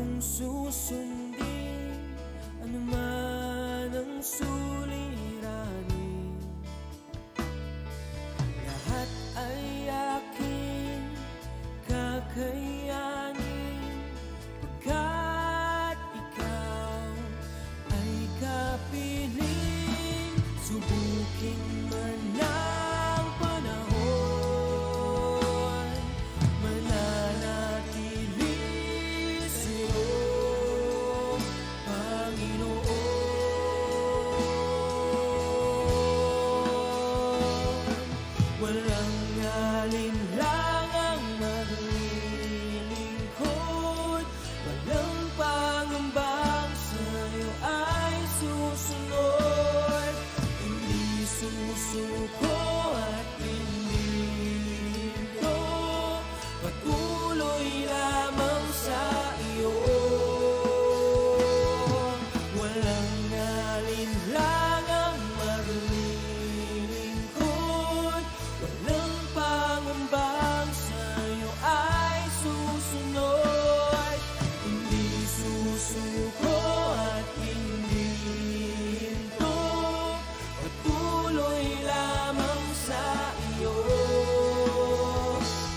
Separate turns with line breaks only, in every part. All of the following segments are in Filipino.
kong susundin anuman ang suliranin. Lahat ay aking kakayanin, pagkat ikaw ay kapiling. Subukin man ng panahon, mananatili sa'yo, Panginoon. Walang alinlangang maglilingkod, walang pangambang sa'yo ay susunod. Hindi susuko at hindi hinto, patuloy lamang sa iyo. Walang alinlangang maglilingkod, walang pangambang sa'yo ay susunod. Hindi susuko at hindi hinto, patuloy lamang sa iyo.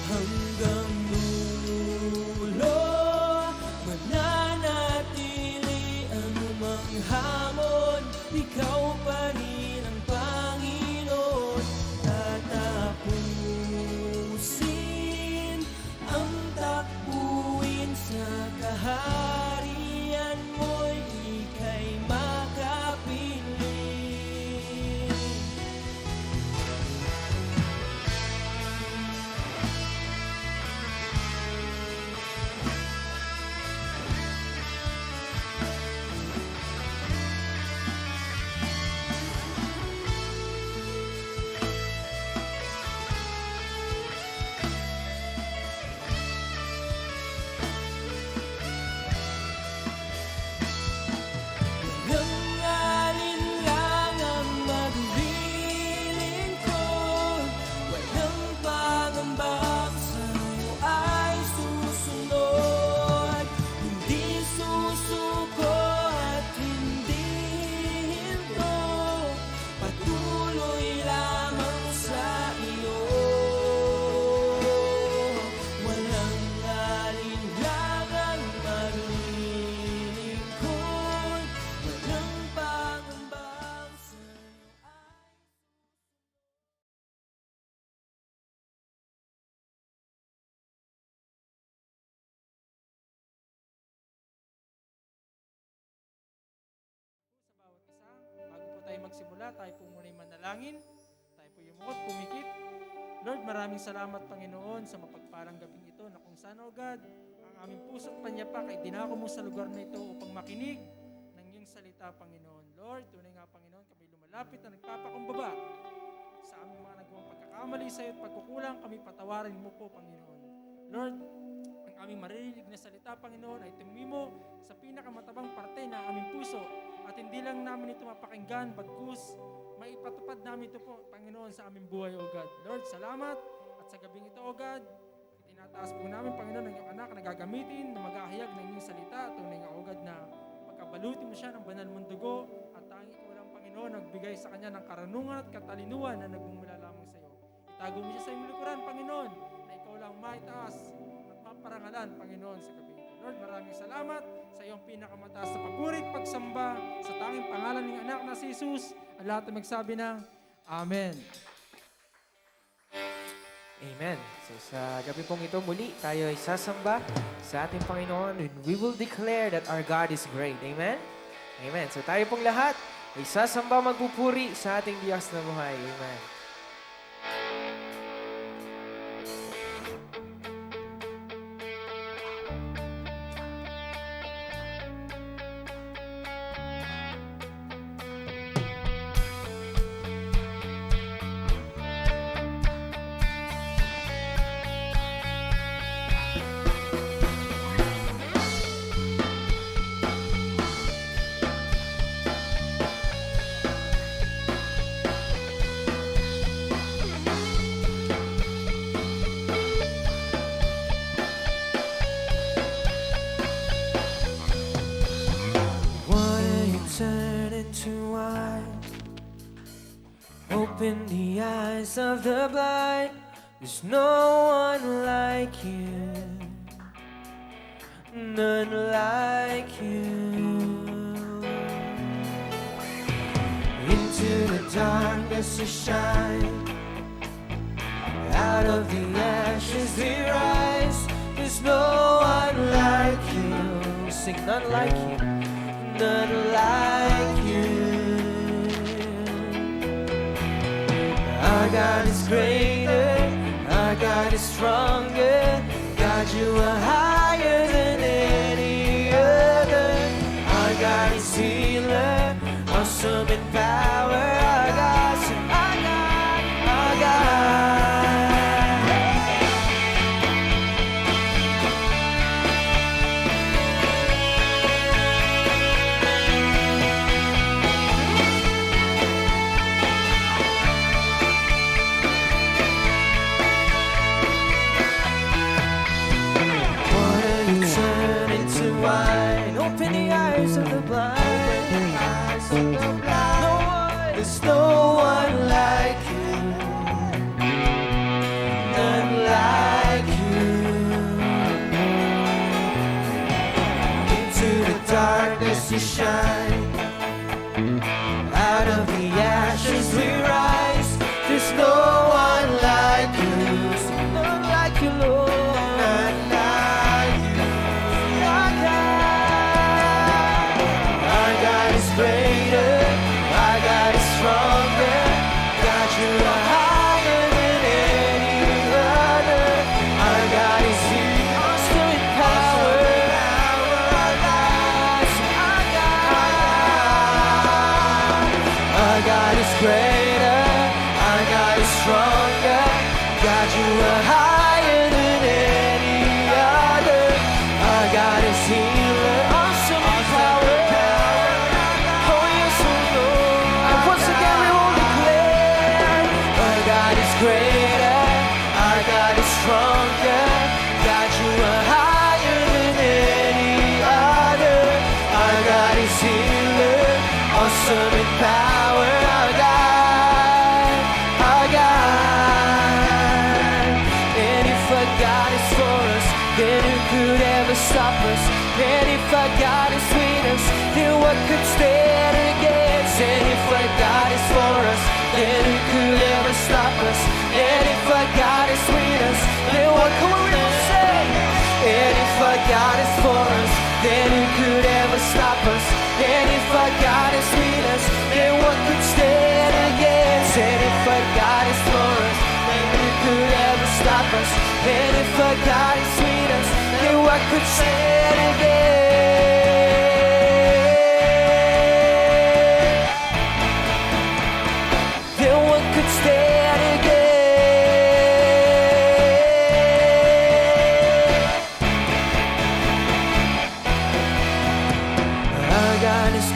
Hanggang dulo, mananatili anumang hamon, ikaw pa rin ang Panginoon. Tatapusin ang takbuhin sa kaharian mo'y ika'y makapiling. Walang alinlangang maglilingkod, walang pangambang sa'yo ay susunod. Hindi susuko at hindi hinto, patuloy lamang sa iyo. Walang alinlangang maglilingkod, walang pangambang sa'yo ay
Sa bawat isa, bago po tayo magsimula, tayo po muna'y manalangin. Tayo po yumuot, pumikit. Lord, maraming salamat, Panginoon, sa mapagpalang gabing ito na kung saan, O God, ang aming puso't panyapak ay dinako mo sa lugar na ito upang makinig ng iyong salita, Panginoon. Lord, tunay nga, Panginoon, kami lumalapit na nagpapakumbaba sa aming mga nagawang pagkakamali sa iyo at pagkukulang, kami patawarin mo po, Panginoon. Lord, ang aming maririnig na salita, Panginoon, ay tumimo sa pinakamatabang parte ng aming puso at hindi lang namin ito mapakinggan, bagkus maipatupad namin ito po, Panginoon, sa aming buhay, O God. Lord, salamat at sa gabing ito, O God, itinataas po namin, Panginoon, ang iyong anak na gagamitin na mag-ahayag ng iyong salita. Tunay nga, O God, na pagkabaluti mo siya ng banal mong dugo at tanging ikaw lang, Panginoon, nagbigay sa kanya ng karunungan at katalinuhan na nagmumula lamang sa iyo. Itago mo siya sa iyong likuran, Panginoon, na ikaw lang maitaas at maparangalan, Panginoon, sa gabi ito. Lord, maraming salamat sa iyong pinakamataas na papuri at pagsamba sa tanging pangalan ng anak na si Jesus. Ang lahat na magsabi ng Amen.
Amen. So sa gabi pong ito, muli tayo ay sasamba sa ating Panginoon and we will declare that our God is great. Amen? Amen. So tayo pong lahat ay sasamba, magpupuri sa ating Diyos na buhay. Amen. Open the eyes of the blind. There's no one like you. None like you. Into the darkness you shine. Out of the ashes we rise. There's no one like you. Sing, none like you. None like you. Our God is greater. Our God is stronger. God, you are higher than any other. Our God is healer. Awesome in power. Our God, sing, our God, our God. Wine. Open the eyes of the blind. No one, there's no one like you. None like you. Into the darkness you shine. Out of the ashes we rise. There's no one like you. None like you, Lord. None like you. Greater, our God is stronger. God, you are higher than any other. Our God is here, awesome in power. Our God, our God is greater. Our God is stronger. God, you are higher than any other. Our God is healer, awesome in power. Greater, our God is stronger. God, you are higher than any other. Our God is healer, awesome in power. Our God, our God. And if our God is for us, then who could ever stop us? And if our God is with us, then what could stand against? And if our God is for us, then who could ever stop us? And if our God is with us, then what can we say? And if our God is for us, then who could ever stop us? And if our God is with us, then what could stand against? And if our God is for us, then who could ever stop us? And if our God is with us, then what could stand against? Then what could stand against?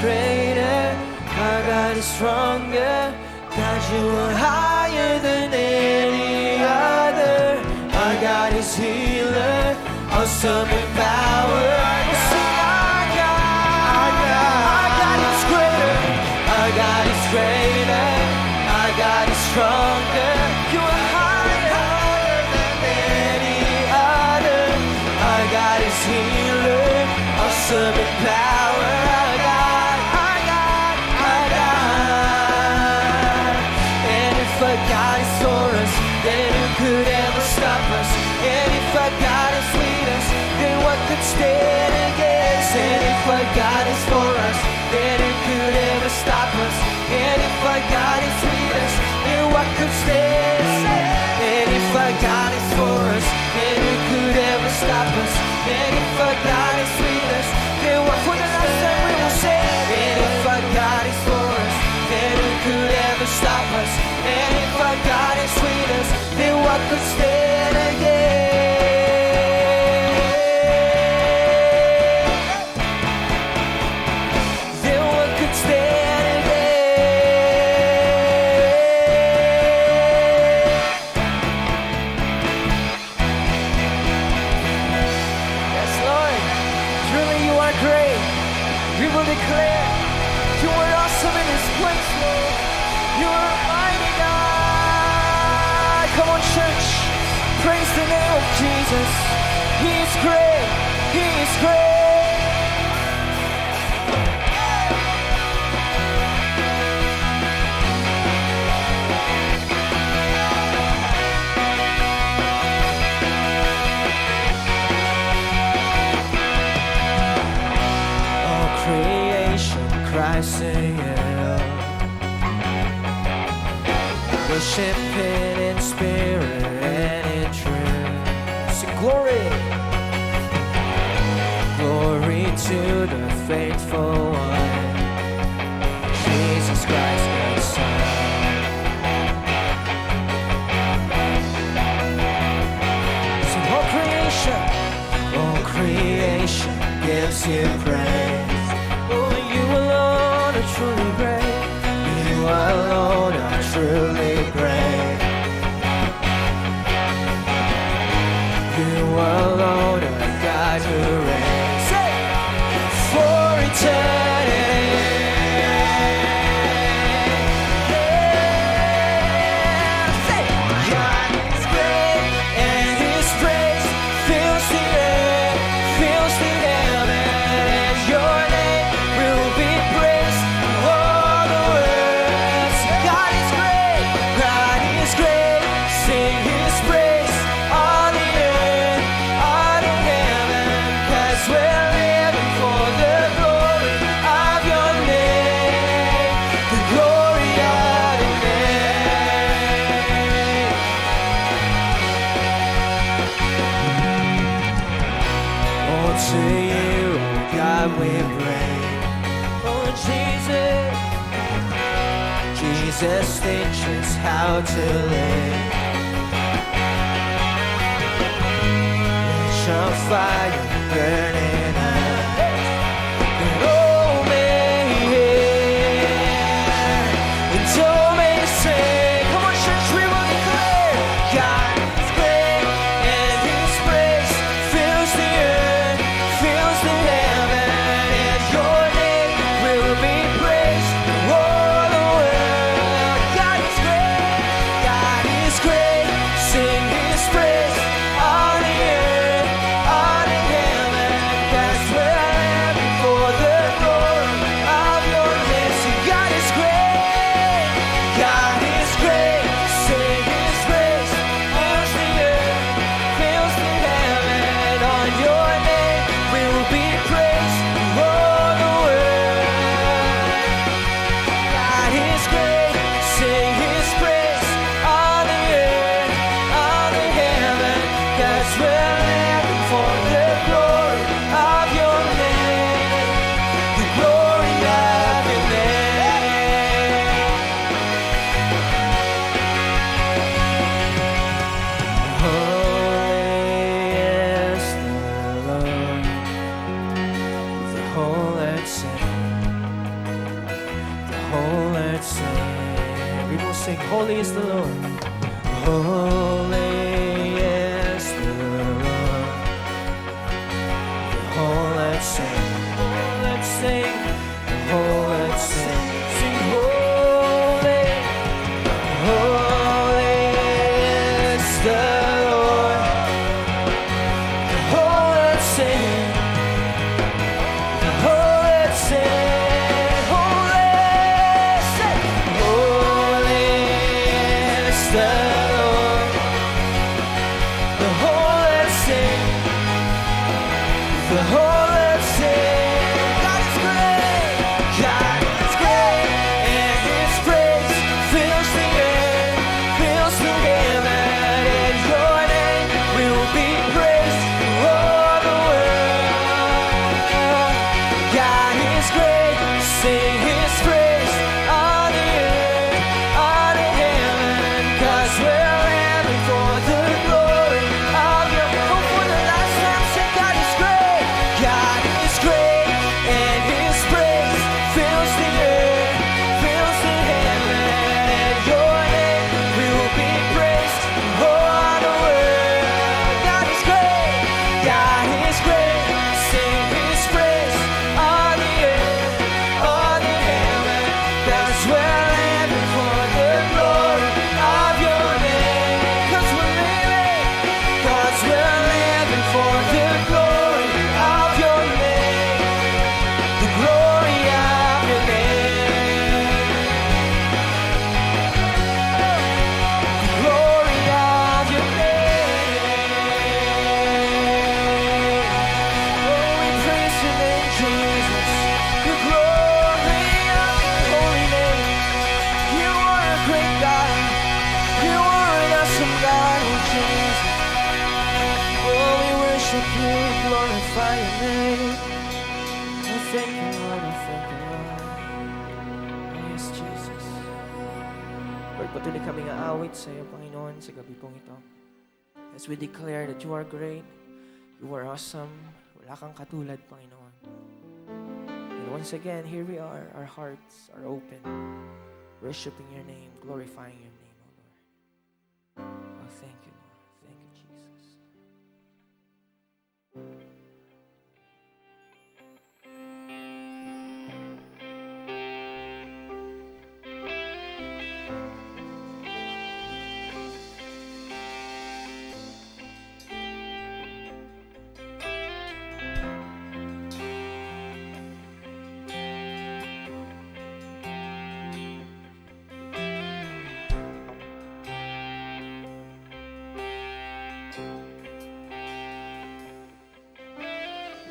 Greater, our God is stronger. God, you are higher than any other. Our God is healer, awesome in power. Sing, our God is greater. Our God is greater. Our God is stronger. You are higher than any other. Our God is healer, awesome in power. If our God is for us, then who could ever stop us? And if our God is with us, then what could stand against? And if our God is for us, then who could ever stop us? And if our God is with us, then what could stand? And if our God is for us, then who could ever stop us? And if our God is with us, then what for the last time we will say? And if our God is for us, then who could ever stop us? And if our God is with us, then what could stand against? Then what could stand against? Yes, Lord, truly you are great. We will declare you are awesome in this place, Lord. You are a mighty God. on, church. Praise the name of Jesus. He is great. He is great. All creation cries, sing it out. Worship Him in spirit and in truth. Sing glory. Glory to the faithful one, Jesus Christ, God's Son. Sing all creation gives you praise. Oh, you alone are truly great. You alone are truly great. You alone are God who reigns for eternity. God is great, and His praise fills the earth, fills the heaven, and Your name will be praised in all the world. God is great, God is great. Sing His praise on the earth, on in heaven, 'cause we're living for the glory of Your name, the glory of Your name. Oh, to You, God, we pray. Oh, Jesus, Jesus, teach us how to live. Let Your fire burn in us, and all may hear, and all may say, come on, church, we will declare, God is great, and His praise fills the earth, fills the heaven, and Your name will be praised in all the world. God is great, God is great. Sing His praise on the earth, on in heaven, 'cause we're living for the glory of Your name. Sing, God is great, God is great. Sing His praise fills the earth, fills the heaven. On Your name will be praised in all the world. God is great. Sing His praise on the earth, on the heaven, 'cause we're living for the glory of Your name, the glory of Your name. Holy is the Lord, the whole earth sing, the whole earth sing. We will sing, holy is the Lord. Holy is the Lord. The whole earth sing. The whole earth sing. The whole earth sing. Sing holy. Holy is the Lord. The whole earth sing. The whole earth sing. Holy sing. Holy is the Lord. thank you, Lord. I thank you, Lord. Oh, yes, Jesus. Lord, patuloy kaming aawit sa iyo, Panginoon, sa gabi pong ito. As we declare that you are great, you are awesome, wala kang katulad, Panginoon. And once again, here we are, our hearts are open, worshiping your name, glorifying your name, O Lord. Oh, thank you, Lord. Thank you, Jesus.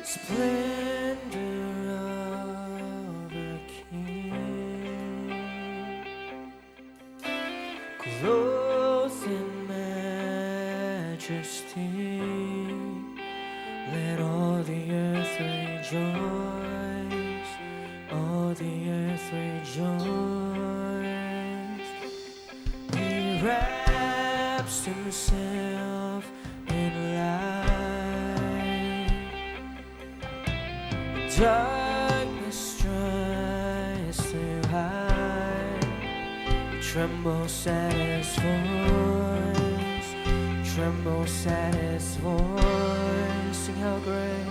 The splendor of a king, clothed in majesty. Let all the earth rejoice, all the earth rejoice. He wraps himself in light. Darkness tries to hide, trembles at his voice, trembles at his voice. Sing how great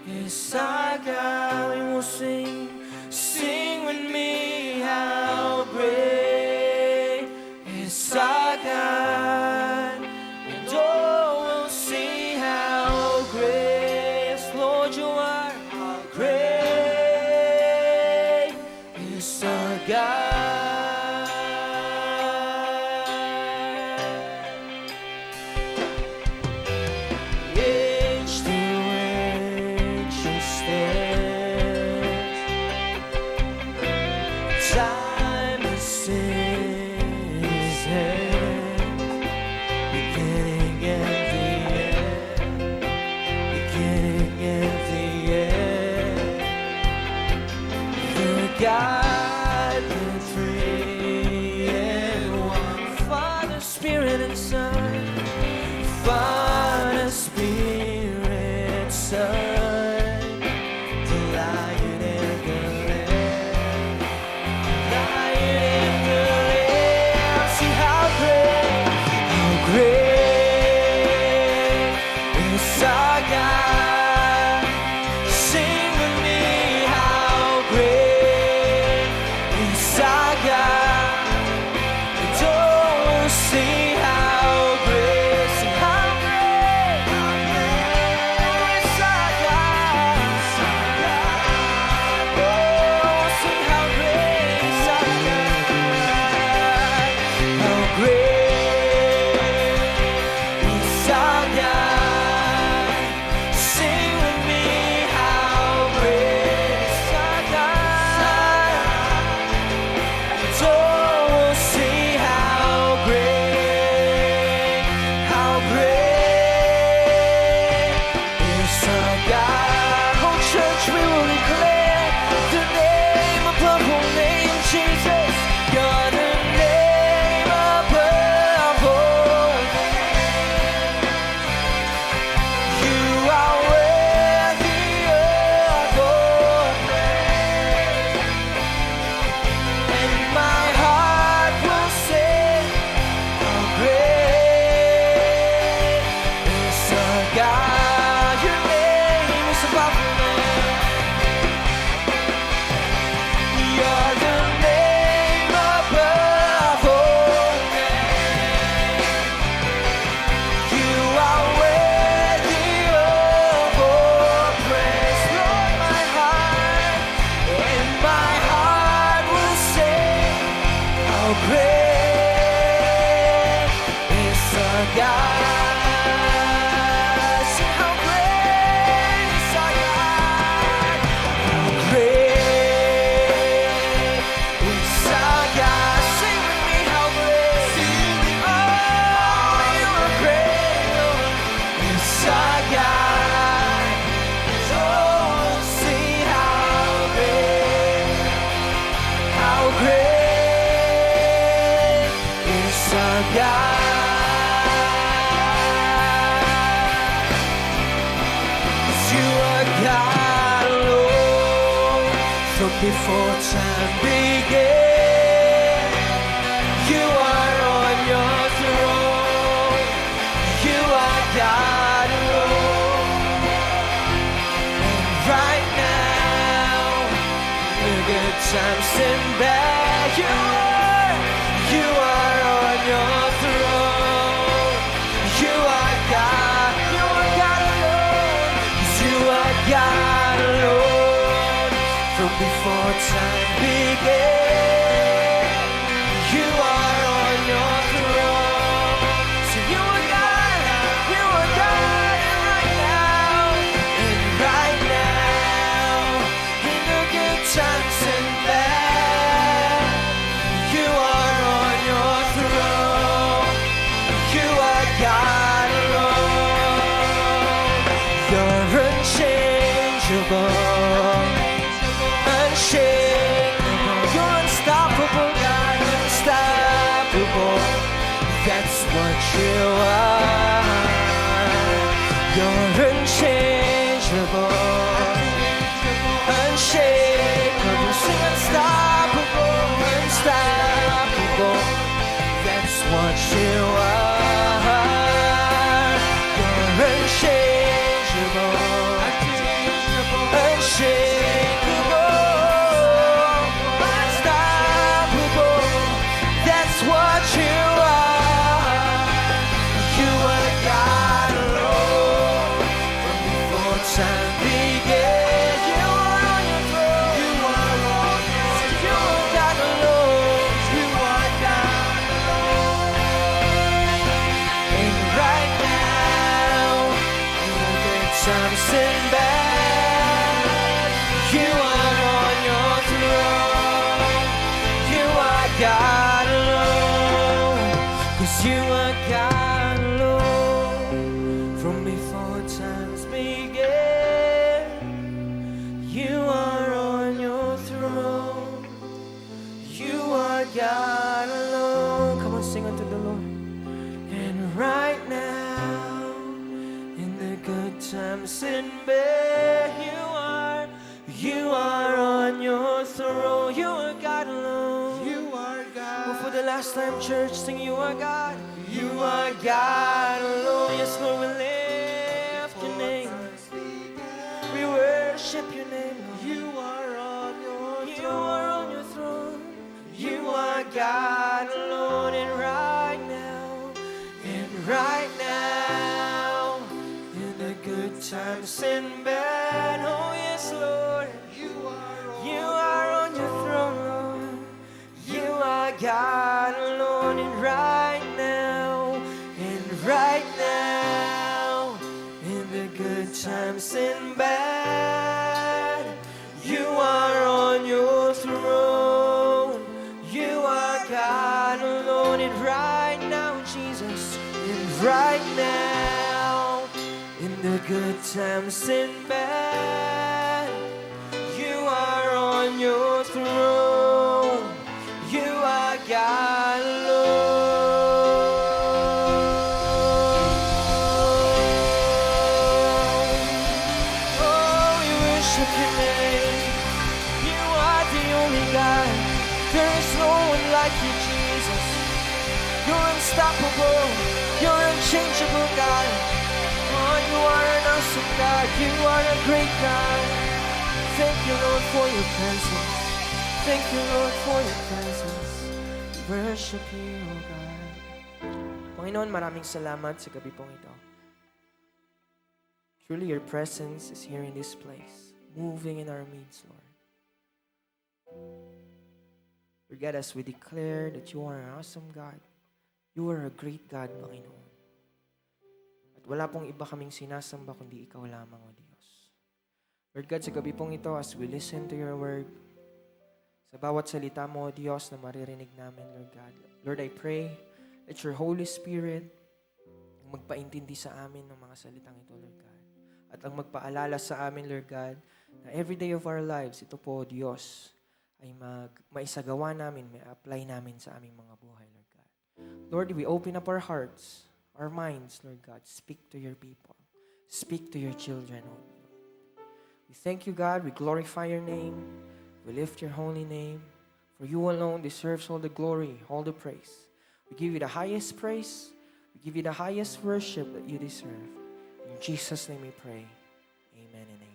is our God. We will sing with me, how great is our God. And oh, we'll see how great, Lord, you are. How great is our God. Age to age he stands. Time is in his hand. Beginning and the end, beginning and the end. The God, the three and one, Father, Spirit, and Son. Father, Spirit, Son. The Lion and the Lamb, Lion and the Lamb. See how great is our God. Sing with me, how great is our God. And oh, we'll see how great, sing how great is our God. Oh, sing how great is our God. How great is our God. Sing You are God alone. From before time began, you are on your throne. You are God alone. And right now, the good times and bad, you are on your throne. You are God alone. You are God alone. From before time began, you are on your throne. So you are God right now. And right now, in the good times and bad, you are on your throne. You are God alone. You're unchangeable, unshakable. You're unstoppable, God, unstoppable. That's what you are. You're unchangeable, unshakable. Sing unstoppable, unstoppable. That's what you are. You're unchangeable, unshakable, unstoppable. That's what you are. You are God alone. From before time began, you are on your throne. You are on your throne. You are God alone. You are God alone. And right now, in the good times and bad, you are on your throne. You are God alone. 'Cause you are God alone. From before times began, you are on your throne. You are God alone. Come on, sing unto the Lord. And right now, in the good times and bad, you are on your throne. You are God alone. You are God. Well, for the last time, church, sing you are God. You are God alone. Yes, Lord, we lift your name. We worship your name, Lord. You are on your throne. You are God alone. And right now, in the good times and bad, oh yes, Lord, you are on your throne, Lord. You are God alone. And right now, in the good times and bad, you are on your throne. You are God alone. And right now, Jesus, and right now, in the good times and bad, you are on your throne. You are God alone. Oh, we worship your name. You are the only God. There is no one like you, Jesus. You're unstoppable. You're unchangeable, God. Oh, you are an awesome God. You are a great God. Thank you, Lord, for your presence. Thank you, Lord, for your presence. Worship you, O God.
Panginoon, maraming salamat sa gabi pong ito. Truly, your presence is here in this place, moving in our midst, Lord. Lord God, as we declare that you are an awesome God, you are a great God, Panginoon. At wala pong iba kaming sinasamba kundi ikaw lamang, O Diyos. Lord God, sa gabi pong ito, as we listen to your word, sa bawat salita mo, O Diyos, na maririnig namin, Lord God. Lord, I pray that your Holy Spirit ang magpaintindi sa amin ng mga salitang ito, Lord God. At ang magpaalala sa amin, Lord God, na every day of our lives, ito po, Diyos, ay maisagawa namin, may apply namin sa aming mga buhay, Lord God. Lord, we open up our hearts, our minds, Lord God. Speak to your people. Speak to your children, oh Lord. We thank you, God. We glorify your name. We lift your holy name. For you alone deserves all the glory, all the praise. We give you the highest praise. We give you the highest worship that you deserve. In Jesus' name we pray. Amen and amen.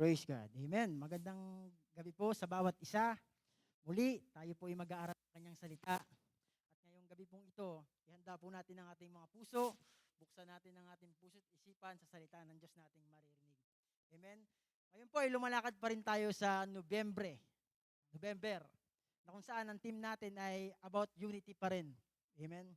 Praise God. Amen. Magandang gabi po sa bawat isa. Muli, tayo po ay mag-aaral ng kanyang salita. At ngayong gabi pong ito, ihanda po natin ang ating mga puso. Buksan natin ang ating puso at isipan sa salita ng Diyos nating maririnig. Amen. Ngayon po ay lumalakad pa rin tayo sa November, na kung saan ang team natin ay about unity pa rin. Amen.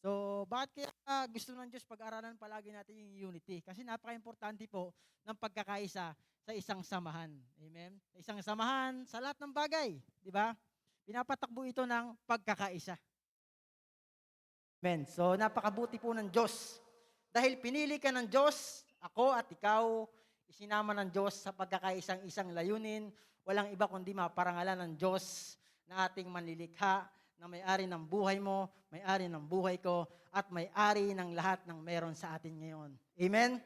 So, bakit kaya gusto ng Diyos pag-aralan palagi natin yung unity? Kasi napaka-importante po ng pagkakaisa sa isang samahan. Amen? Sa isang samahan, sa lahat ng bagay. Di ba? Pinapatakbo ito ng pagkakaisa. Amen. So, napakabuti po ng Diyos. Dahil pinili ka ng Diyos, ako at ikaw, isinama ng Diyos sa pagkakaisang-isang layunin. Walang iba kundi maparangalan ng Diyos na ating manlilikha, na may-ari ng buhay mo, may-ari ng buhay ko, at may-ari ng lahat ng meron sa atin ngayon. Amen?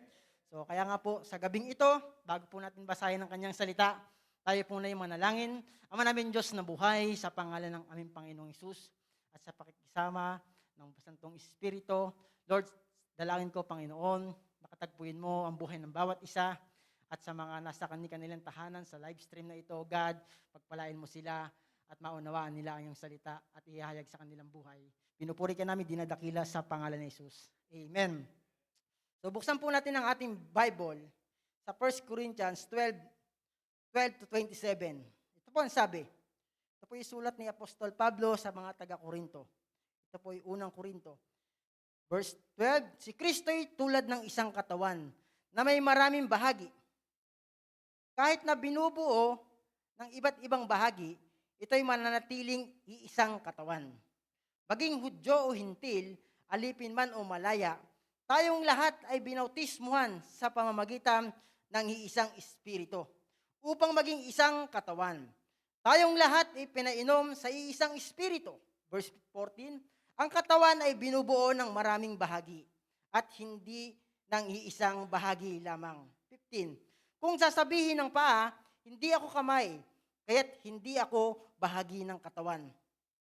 So, kaya nga po, sa gabing ito, bago po natin basahin ang kanyang salita, tayo po na yung manalangin. Ama namin Diyos na buhay, sa pangalan ng aming Panginoong Hesus, at sa pakikisama ng Santong Espiritu. Lord, dalangin ko, Panginoon, makatagpuin mo ang buhay ng bawat isa, at sa mga nasa kanilang tahanan sa live stream na ito, God, pagpalain mo sila, at maunawaan nila ang iyong salita at ihayag sa kanilang buhay. Pinupuri ka namin, dinadakila sa pangalan ni Jesus. Amen. So buksan po natin ang ating Bible sa 1 Corinthians 12-27. Ito po ang sabi. Ito po yung sulat ni Apostol Pablo sa mga taga-Korinto. Ito po yung unang Korinto. Verse 12, si Kristo'y tulad ng isang katawan na may maraming bahagi. Kahit na binubuo ng iba't ibang bahagi, ito'y mananatiling iisang katawan. Maging Hudyo o Hintil, alipin man o malaya, tayong lahat ay binautismuhan sa pamamagitan ng iisang Espiritu, upang maging isang katawan. Tayong lahat ay pinainom sa iisang Espiritu. Verse 14, ang katawan ay binubuo ng maraming bahagi, at hindi ng iisang bahagi lamang. 15, kung sasabihin ng paa, hindi ako kamay, kaya't hindi ako bahagi ng katawan.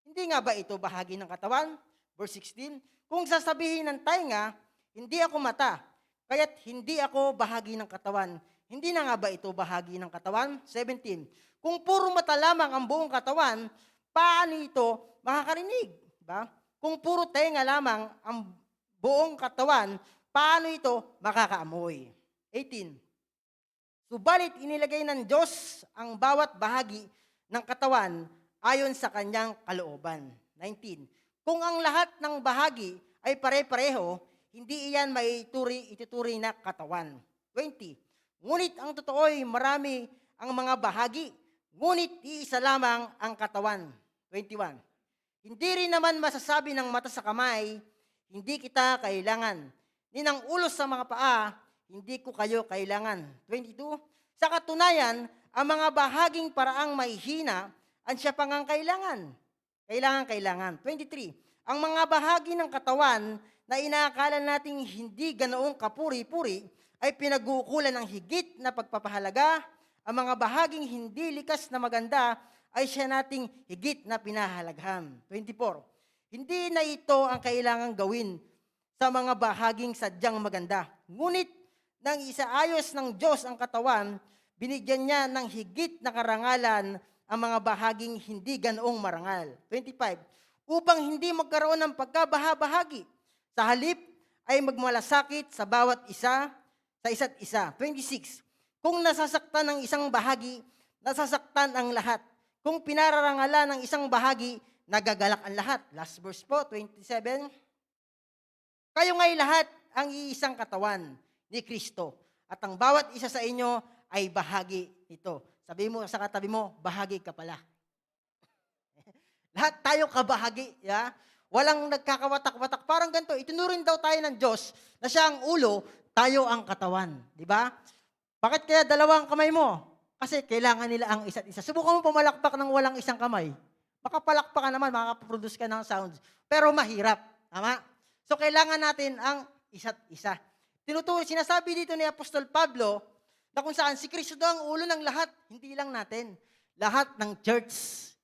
Hindi nga ba ito bahagi ng katawan? Verse 16, kung sasabihin ng tainga, hindi ako mata, kaya't hindi ako bahagi ng katawan. Hindi na nga ba ito bahagi ng katawan? 17, kung puro mata lamang ang buong katawan, paano ito makakarinig? Diba? Kung puro tainga lamang ang buong katawan, paano ito makakaamoy? 18, subalit inilagay ng Diyos ang bawat bahagi ng katawan ayon sa kanyang kalooban. 19. Kung ang lahat ng bahagi ay pare-pareho, hindi iyan ituturi na katawan. 20. Ngunit ang totoo'y marami ang mga bahagi, ngunit iisa lamang ang katawan. 21. Hindi rin naman masasabi ng mata sa kamay, hindi kita kailangan. Ni ng ulo sa mga paa, hindi ko kayo kailangan. 22. Sa katunayan, ang mga bahaging paraang may hina, ang siya pangang kailangan. Kailangan. 23. Ang mga bahagi ng katawan na inaakala nating hindi ganoong kapuri-puri ay pinag-uukulan ng higit na pagpapahalaga. Ang mga bahaging hindi likas na maganda ay siya nating higit na pinahalagahan. 24. Hindi na ito ang kailangang gawin sa mga bahaging sadyang maganda. Ngunit nang isaayos ng Diyos ang katawan, binigyan niya ng higit na karangalan ang mga bahaging hindi ganoong marangal. 25. Upang hindi magkaroon ng pagkabaha-bahagi. Sa halip ay magmalasakit sa bawat isa, sa isa't isa. 26. Kung nasasaktan ng isang bahagi, nasasaktan ang lahat. Kung pinararangalan ng isang bahagi, nagagalak ang lahat. Last verse po, 27. Kayo nga'y lahat ang iisang katawan ni Kristo. At ang bawat isa sa inyo ay bahagi nito. Sabi mo sa katabi mo, bahagi ka pala. Lahat tayo kabahagi. Yeah? Walang nagkakawatak-watak. Parang ganito, itinurin daw tayo ng Diyos na siya ang ulo, tayo ang katawan. Di ba? Bakit kaya dalawang kamay mo? Kasi kailangan nila ang isa't isa. Subukan mo pumalakpak ng walang isang kamay. Makapalakpak ka naman, makakaproduce ka ng sounds. Pero mahirap. Tama? So kailangan natin ang isa't isa. Sinasabi dito ni Apostol Pablo na kung saan si Kristo daw ang ulo ng lahat, hindi lang natin. Lahat ng church.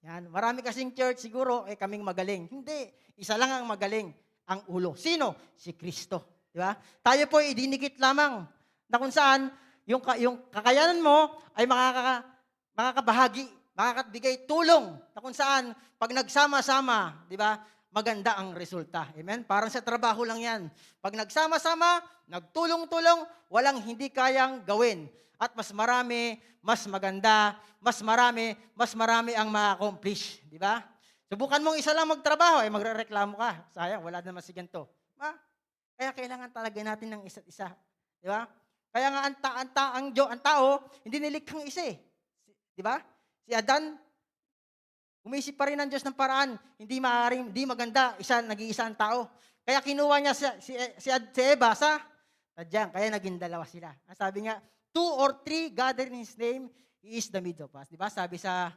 Yan. Marami kasing church siguro, kaming magaling. Hindi. Isa lang ang magaling, ang ulo. Sino? Si Kristo. Di ba? Tayo po idinikit lamang na kung saan yung kakayanan mo ay makakabahagi, makakabigay tulong na kung saan pag nagsama-sama, di ba, maganda ang resulta. Amen? Parang sa trabaho lang yan. Pag nagsama-sama, nagtulong-tulong, walang hindi kayang gawin. At mas marami, mas maganda, mas marami ang ma-accomplish. Di ba? Subukan mong isa lang magtrabaho, magrereklamo ka. Sayang, wala naman si ganito. Kaya kailangan talaga natin ng isa't isa. Di ba? Kaya nga ang tao, hindi nilikhang isa eh. Di ba? Si Adan, umisip pa rin ng Diyos ng paraan, hindi maganda, nag-iisa ang tao. Kaya kinuha niya si Eva sa tadyang, kaya naging dalawa sila. Sabi nga, 2 or 3 gather in His name, He is the midst of us. Di ba? Sabi sa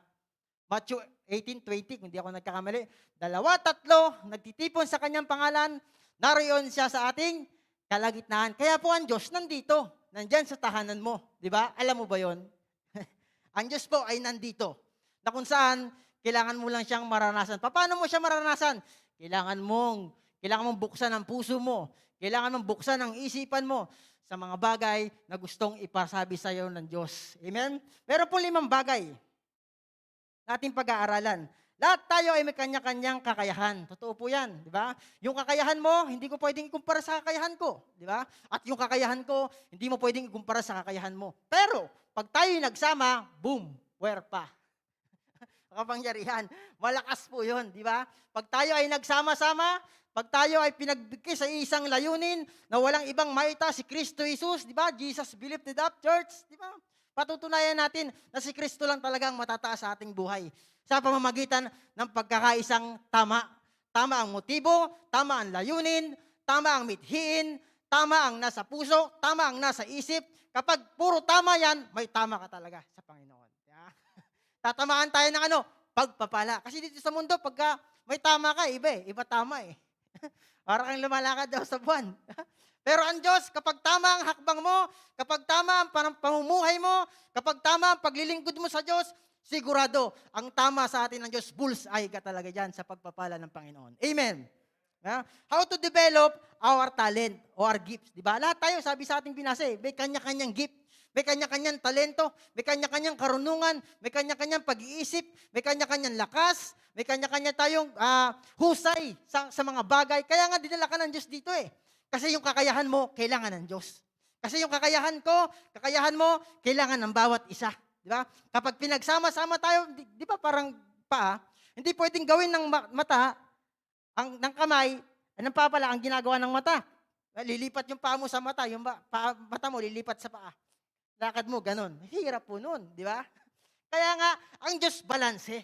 Matthew 18:20, kung di ako nagkakamali, 2-3 nagtitipon sa kanyang pangalan, naroon siya sa ating kalagitnaan. Kaya po ang Diyos nandito, nandyan sa tahanan mo. Di ba? Alam mo ba yon? Ang Diyos po ay nandito. Na kung saan, kailangan mo lang siyang maranasan. Paano mo siya maranasan? Kailangan mong buksan ang puso mo. Kailangan mong buksan ang isipan mo sa mga bagay na gustong ipasabi sa iyo ng Diyos. Amen? Meron po 5 bagay na ating pag-aaralan. Lahat tayo ay may kanya-kanyang kakayahan. Totoo po yan, di ba? Yung kakayahan mo, hindi ko pwedeng ikumpara sa kakayahan ko, di ba? At yung kakayahan ko, hindi mo pwedeng ikumpara sa kakayahan mo. Pero, pag tayo nagsama, boom, where pa? Kapangyarihan. Malakas po yun, di ba? Pag tayo ay nagsama-sama, pag tayo ay pinagbigay sa isang layunin na walang ibang maita, si Kristo Jesus, di ba? Jesus believed it up, church, di ba? Patutunayan natin na si Kristo lang talagang matataas sa ating buhay. Sa pamamagitan ng pagkakaisang tama. Tama ang motibo, tama ang layunin, tama ang mithiin, tama ang nasa puso, tama ang nasa isip. Kapag puro tama yan, may tama ka talaga sa Panginoon. Yeah? Tatamaan tayo ng pagpapala. Kasi dito sa mundo, pagka may tama ka, iba tama eh. Para kang lumalakad daw sa buwan. Pero ang Diyos, kapag tama ang hakbang mo, kapag tama ang pamumuhay mo, kapag tama ang paglilingkod mo sa Diyos, sigurado, ang tama sa atin ng Diyos, bullseye ka talaga dyan sa pagpapala ng Panginoon. Amen. How to develop our talent or our gifts. Diba? Lahat tayo, sabi sa ating binasa, may kanya-kanyang gift, may kanya-kanyang talento, may kanya-kanyang karunungan, may kanya-kanyang pag-iisip, may kanya-kanyang lakas, may kanya-kanya tayong husay sa mga bagay. Kaya nga dinala ka ng Diyos dito eh. Kasi yung kakayahan mo, kailangan ng Diyos. Kasi yung kakayahan mo, kailangan ng bawat isa. Di ba? Kapag pinagsama-sama tayo, di ba parang hindi pwedeng gawin ng mata, ng kamay, ng paa pala, ang ginagawa ng mata. Lilipat yung paa mo sa mata, yung mata mo lilipat sa paa. Lakad mo, ganun. Hirap po nun, di ba? Kaya nga, ang Diyos balanse.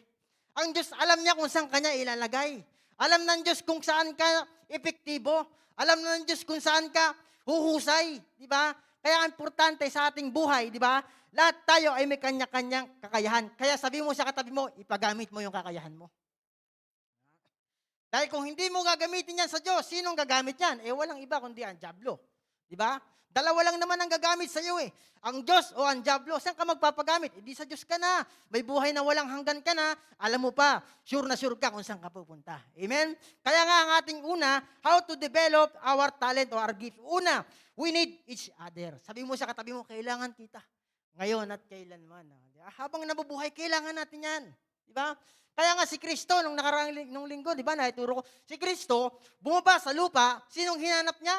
Ang Diyos, alam niya kung saan kanya ilalagay. Alam ng Diyos kung saan ka epektibo. Alam ng Diyos kung saan ka huhusay, di ba? Kaya ang importante sa ating buhay, di ba? Lahat tayo ay may kanya-kanyang kakayahan. Kaya sabi mo sa katabi mo, ipagamit mo yung kakayahan mo. Dahil kung hindi mo gagamitin yan sa Diyos, sinong gagamit yan? Walang iba kundi ang dyablo. Di ba? Dalawa lang naman ang gagamit sa iyo eh. Ang Diyos o ang dyablo. Saan ka magpapagamit? Di sa Diyos ka na. May buhay na walang hanggan ka na. Alam mo pa, sure na sure ka kung saan ka pupunta. Amen? Kaya nga ang ating una, how to develop our talent or our gift. Una, we need each other. Sabi mo sa katabi mo, kailangan kita. Ngayon at kailanman. Habang nabubuhay, kailangan natin yan. Di ba? Kaya nga si Kristo, nung linggo, di ba, naituro ko, si Kristo, bumaba sa lupa, sinong hinanap niya?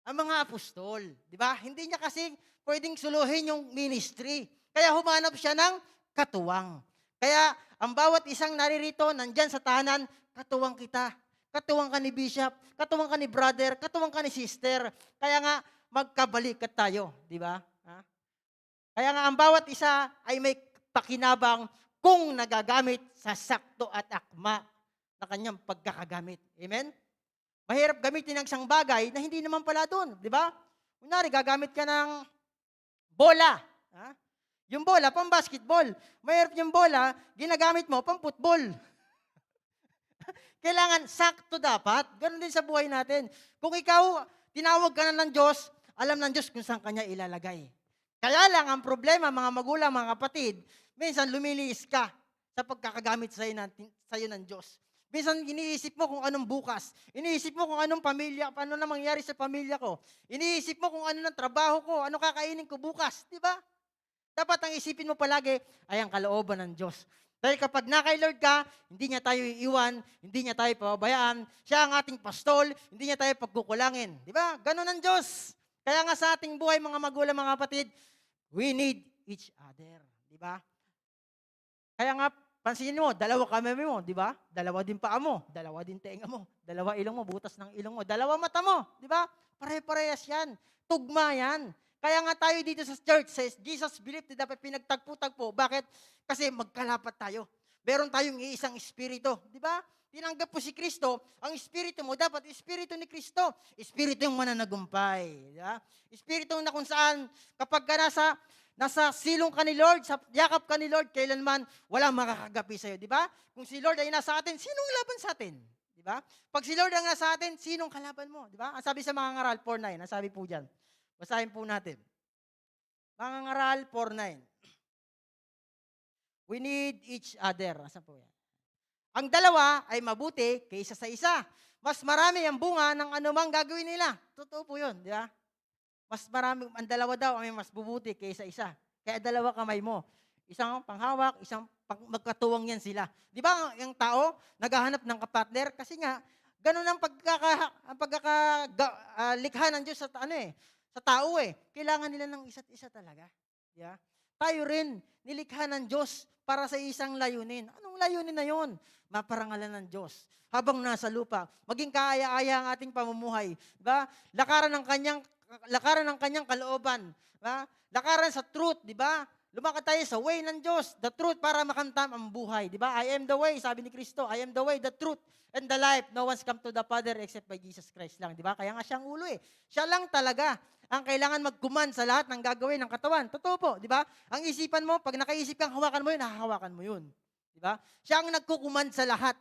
ang mga apostol. Di ba? Hindi niya kasi pwedeng suluhin yung ministry. Kaya humanap siya ng katuwang. Kaya ang bawat isang naririto, nandyan sa tahanan, katuwang kita. Katuwang ka ni bishop, katuwang ka ni brother, katuwang ka ni sister. Kaya nga, magkabalikat tayo. Di ba? Ha? Kaya nga, ang bawat isa ay may pakinabang kung nagagamit sa sakto at akma na kanyang pagkakagamit. Amen? Mahirap gamitin ang isang bagay na hindi naman pala doon, di ba? Kunwari, gagamit ka ng bola. Ha? Yung bola, pang basketball. Mahirap yung bola, ginagamit mo pang football. Kailangan sakto dapat. Ganon din sa buhay natin. Kung ikaw, tinawag ka na ng Diyos, alam ng Diyos kung saan kanya ilalagay. Kaya lang, ang problema, mga magulang, mga kapatid, minsan lumiliis ka sa pagkakagamit sa'yo ng Diyos. Minsan iniisip mo kung anong bukas. Iniisip mo kung anong pamilya, paano na mangyari sa pamilya ko. Iniisip mo kung ano ng trabaho ko, ano kakainin ko bukas. Di ba? Dapat ang isipin mo palagi ay ang kalooban ng Diyos. Dahil kapag na kay Lord ka, hindi niya tayo iiwan, hindi niya tayo pababayaan. Siya ang ating pastol, hindi niya tayo pagkukulangin. Di ba? Ganon ang Diyos. Kaya nga sa ating buhay, mga magulang, mga kapatid, we need each other. Di ba? Kaya nga, pansinin mo, dalawa kamay mo, di ba? Dalawa din paa mo, dalawa din tenga mo, dalawa ilong mo, butas ng ilong mo, dalawa mata mo, di ba? Pare-parehas yan. Tugma yan. Kaya nga tayo dito sa church, says Jesus believed na dapat pinagtagpo-tagpo. Bakit? Kasi magkalapat tayo. Meron tayong iisang espiritu, di ba? Tinanggap po si Kristo, ang espiritu mo dapat espiritu ni Kristo. Espiritu yung mananagumpay, di ba? Espiritu na kung saan kapag ka nasa silong ka ni Lord, sa yakap ka ni Lord, kailanman walang makakagapi sa'yo, di ba? Kung si Lord ay nasa atin, sinong laban sa atin? Di ba? Pag si Lord ang nasa atin, sinong kalaban mo? Di ba? Ang sabi sa mga ngaral, 4.9, ang sabi po dyan. Basahin po natin. Mga ngaral, 4.9. We need each other. Asan po yan? Ang dalawa ay mabuti kaysa sa isa. Mas marami ang bunga ng anumang gagawin nila. Totoo po yun, di ba? Mas marami, ang dalawa daw ay mas bubuti kaysa isa. Kaya dalawa kamay mo. Isang panghawak, isang magkatuwang yan sila. Di ba ang tao naghahanap ng kapartner? Kasi nga, ganun ang likha ng Diyos sa tao eh. Kailangan nila ng isa't isa talaga. Yeah? Tayo rin, nilikha ng Diyos para sa isang layunin. Anong layunin na yon? Maparangalan ng Diyos. Habang nasa lupa, maging kaaya-aya ang ating pamumuhay. Diba? Lakaran ng kanyang kalooban. Diba? Lakaran sa truth, di ba? Lumakad tayo sa way ng Diyos, the truth, para makamtam ang buhay. Di ba? I am the way, sabi ni Kristo. I am the way, the truth, and the life. No one's come to the Father except by Jesus Christ lang. Di ba? Kaya nga siyang ulo eh. Siya lang talaga ang kailangan mag-command sa lahat ng gagawin ng katawan. Totoo po, di ba? Ang isipan mo, pag nakaisip kang hawakan mo yun, hahawakan mo yun. Di ba? Siya ang nagkukuman sa lahat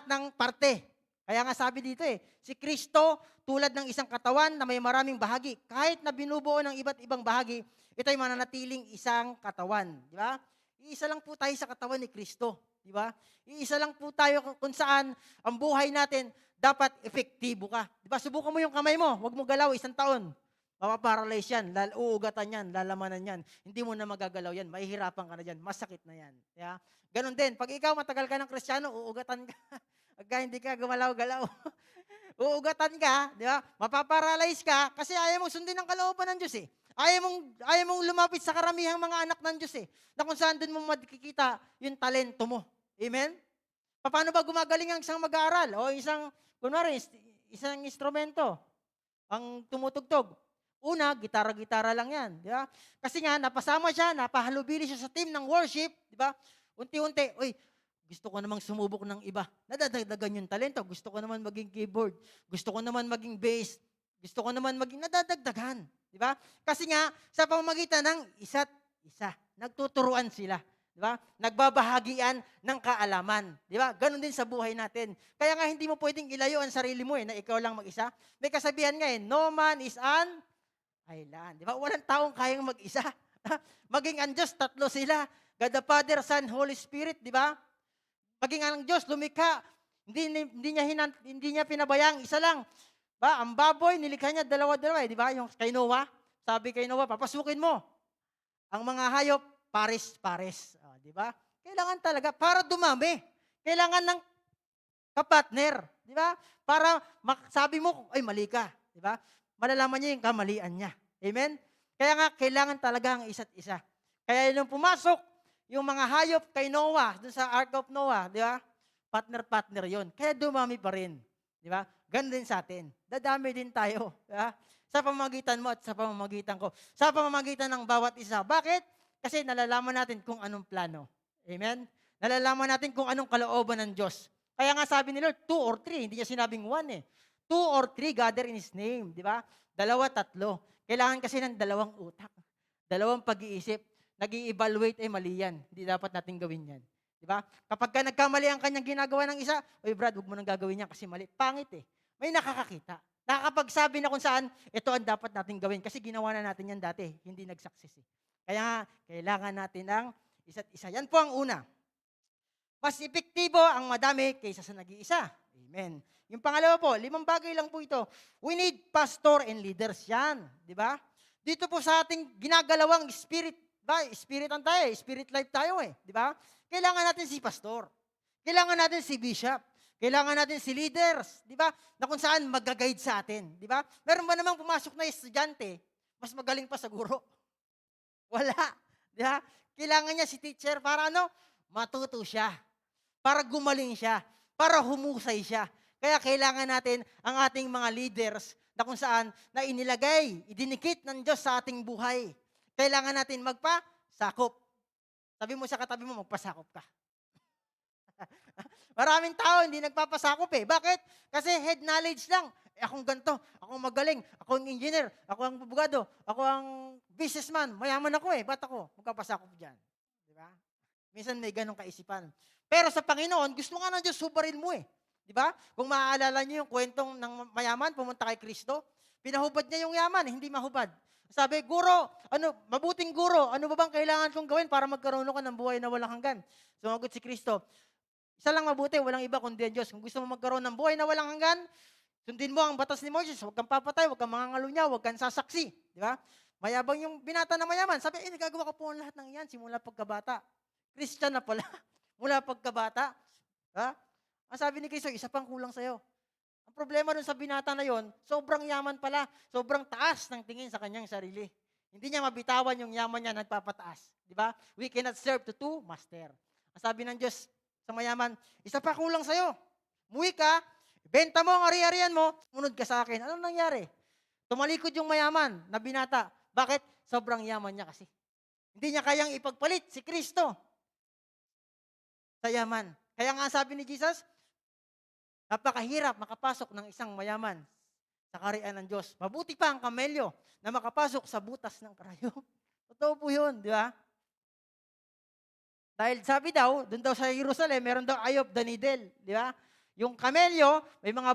ng parte. Kaya nga sabi dito si Kristo tulad ng isang katawan na may maraming bahagi. Kahit na binubuo ng iba't ibang bahagi, ito ay mananatiling isang katawan. Di ba? Iisa lang po tayo sa katawan ni Kristo. Di ba? Iisa lang po tayo kung saan ang buhay natin dapat epektibo ka. Di ba? Subukan mo yung kamay mo. Huwag mo galaw 1 taon. Mapaparalyze yan. Uugatan yan. Lalamanan yan. Hindi mo na magagalaw yan. Mahihirapan ka na dyan. Masakit na yan. Yeah? Ganon din. Pag ikaw matagal ka ng Kristiyano, uugatan ka. Pagka hindi ka gumalaw-galaw. Uugatan ka. Di ba? Mapaparalyze ka kasi ayaw mong sundin ang kalooban ng Diyos eh. Ayaw mong lumapit sa karamihang mga anak ng Diyos eh. Na kung saan doon mo makikita yung talento mo. Amen? Paano ba gumagaling ang isang mag-aaral? O kunwari, isang instrumento ang tumutugtog. Una, gitara-gitara lang yan. Di ba? Kasi nga, napasama siya, napahalubili siya sa team ng worship. Di ba? Unti-unti, gusto ko namang sumubok ng iba. Nadadagdagan yung talento. Gusto ko naman maging keyboard. Gusto ko naman maging bass. Gusto ko naman maging nadadagdagan. Di ba? Kasi nga, sa pamamagitan ng isa't isa, nagtuturuan sila. Di ba? Nagbabahagian ng kaalaman. Di ba? Ganon din sa buhay natin. Kaya nga, hindi mo pwedeng ilayo ang sarili mo na ikaw lang mag-isa. May kasabihan nga no man is an island. Di ba? Walang taong kayang mag-isa. Maging ang Diyos, 3 sila. God the Father, Son, Holy Spirit. Di ba? Maging ang Diyos, lumikha. Hindi niya pinabayang, isa lang. Ba, ang baboy, nilikha niya 2 di ba? Yung kay Noah, sabi kay Noah, papasukin mo. Ang mga hayop, pares-pares. Di ba? Kailangan talaga, para dumami. Kailangan ng kapartner. Di ba? Para sabi mo, ay mali ka. di ba? Malalaman niya yung kamalian niya. Amen? Kaya nga, kailangan talaga ang isa't isa. Kaya nung pumasok, yung mga hayop kay Noah, dun sa Ark of Noah, di ba? Partner-partner yon. Kaya dumami pa rin. Di ba? Ganun din sa atin. Dadami din tayo. Di ba? Sa pamamagitan mo at sa pamamagitan ko. Sa pamamagitan ng bawat isa. Bakit? Kasi nalalaman natin kung anong plano. Amen? Nalalaman natin kung anong kalooban ng Diyos. Kaya nga sabi ni Lord, 2 or 3. Hindi niya sinabing 1 eh. 2 or 3 gather in His name. Di ba? 2, 3. Kailangan kasi ng 2 utak. 2 pag-iisip. Nag-i-evaluate mali yan. Hindi dapat natin gawin yan. Di ba? Kapag ka nagkamali ang kanyang ginagawa ng isa, oy Brad, huwag mo nang gagawin yan kasi mali. Pangit eh. May nakakakita. Nakakapagsabi na kung saan, ito ang dapat natin gawin. Kasi ginawa na natin yan dati. Hindi nag-success eh. Kaya nga, kailangan natin ng isa't isa. Yan po ang una. Mas epektibo ang madami kaysa sa nag-iisa. Amen. Yung pangalawa po, 5 bagay lang po ito. We need pastor and leaders. Yan. Di ba? Dito po sa ating ginagalawang spirit, ba? Spiritan tayo, spirit life tayo eh. Di ba? Kailangan natin si pastor. Kailangan natin si bishop. Kailangan natin si leaders. Di ba? Na kung saan mag-guide sa atin. Di ba? Meron ba namang pumasok na estudyante, mas magaling pa sa guro? Wala. Di ba? Kailangan niya si teacher para ano? Matuto siya. Para gumaling siya. Para humusay siya. Kaya kailangan natin ang ating mga leaders na kung saan na inilagay, idinikit ng Diyos sa ating buhay. Kailangan natin magpasakop. Sabi mo sa katabi mo, magpasakop ka. Maraming tao hindi nagpapasakop eh. Bakit? Kasi head knowledge lang. Akong ganito, akong magaling, ako ang engineer, ako ang abogado, ako ang businessman, mayaman ako eh. Ba't ako magpapasakop dyan? Di ba? Minsan may ganong kaisipan. Pero sa Panginoon, gusto nga ng Diyos, subarin mo eh. Di ba? Kung maaalala niyo yung kwentong ng mayaman, pumunta kay Kristo, pinahubad niya yung yaman, hindi mahubad. Sabi, guro, mabuting guro, ano ba bang kailangan kong gawin para magkaroon ko ng buhay na walang hanggan? Sumagot si Kristo, isa lang mabuti, walang iba kundi ang Diyos. Kung gusto mo magkaroon ng buhay na walang hanggan, sundin mo ang batas ni Moses, huwag kang papatay, huwag kang mangangalunya, huwag kang sasaksi. Di ba? Mayabang yung binata na mayaman. Sabi, nagagawa ko po ang lahat ng yan simula pagkabata. Christian na pala, mula pagkabata. Ha? Ang sabi ni Kristo, isa pang kulang sa'yo. Ang problema dun sa binata na yon, sobrang yaman pala, sobrang taas ng tingin sa kanyang sarili. Hindi niya mabitawan yung yaman niya, nagpapataas. Di ba? We cannot serve to two master. Ang sabi ng Diyos sa mayaman, isa pa kulang sa'yo. Muwi ka, benta mo ang ari-arian mo, munod ka sa akin. Anong nangyari? Tumalikod yung mayaman na binata. Bakit? Sobrang yaman niya kasi. Hindi niya kayang ipagpalit si Kristo sa yaman. Kaya nga sabi ni Jesus, napakahirap makapasok ng isang mayaman sa kaharian ng Diyos. Mabuti pa ang kamelyo na makapasok sa butas ng karayom. Totoo po yun, di ba? Dahil sabi daw, doon daw sa Jerusalem, meron daw eye of the needle, di ba? Yung kamelyo, may mga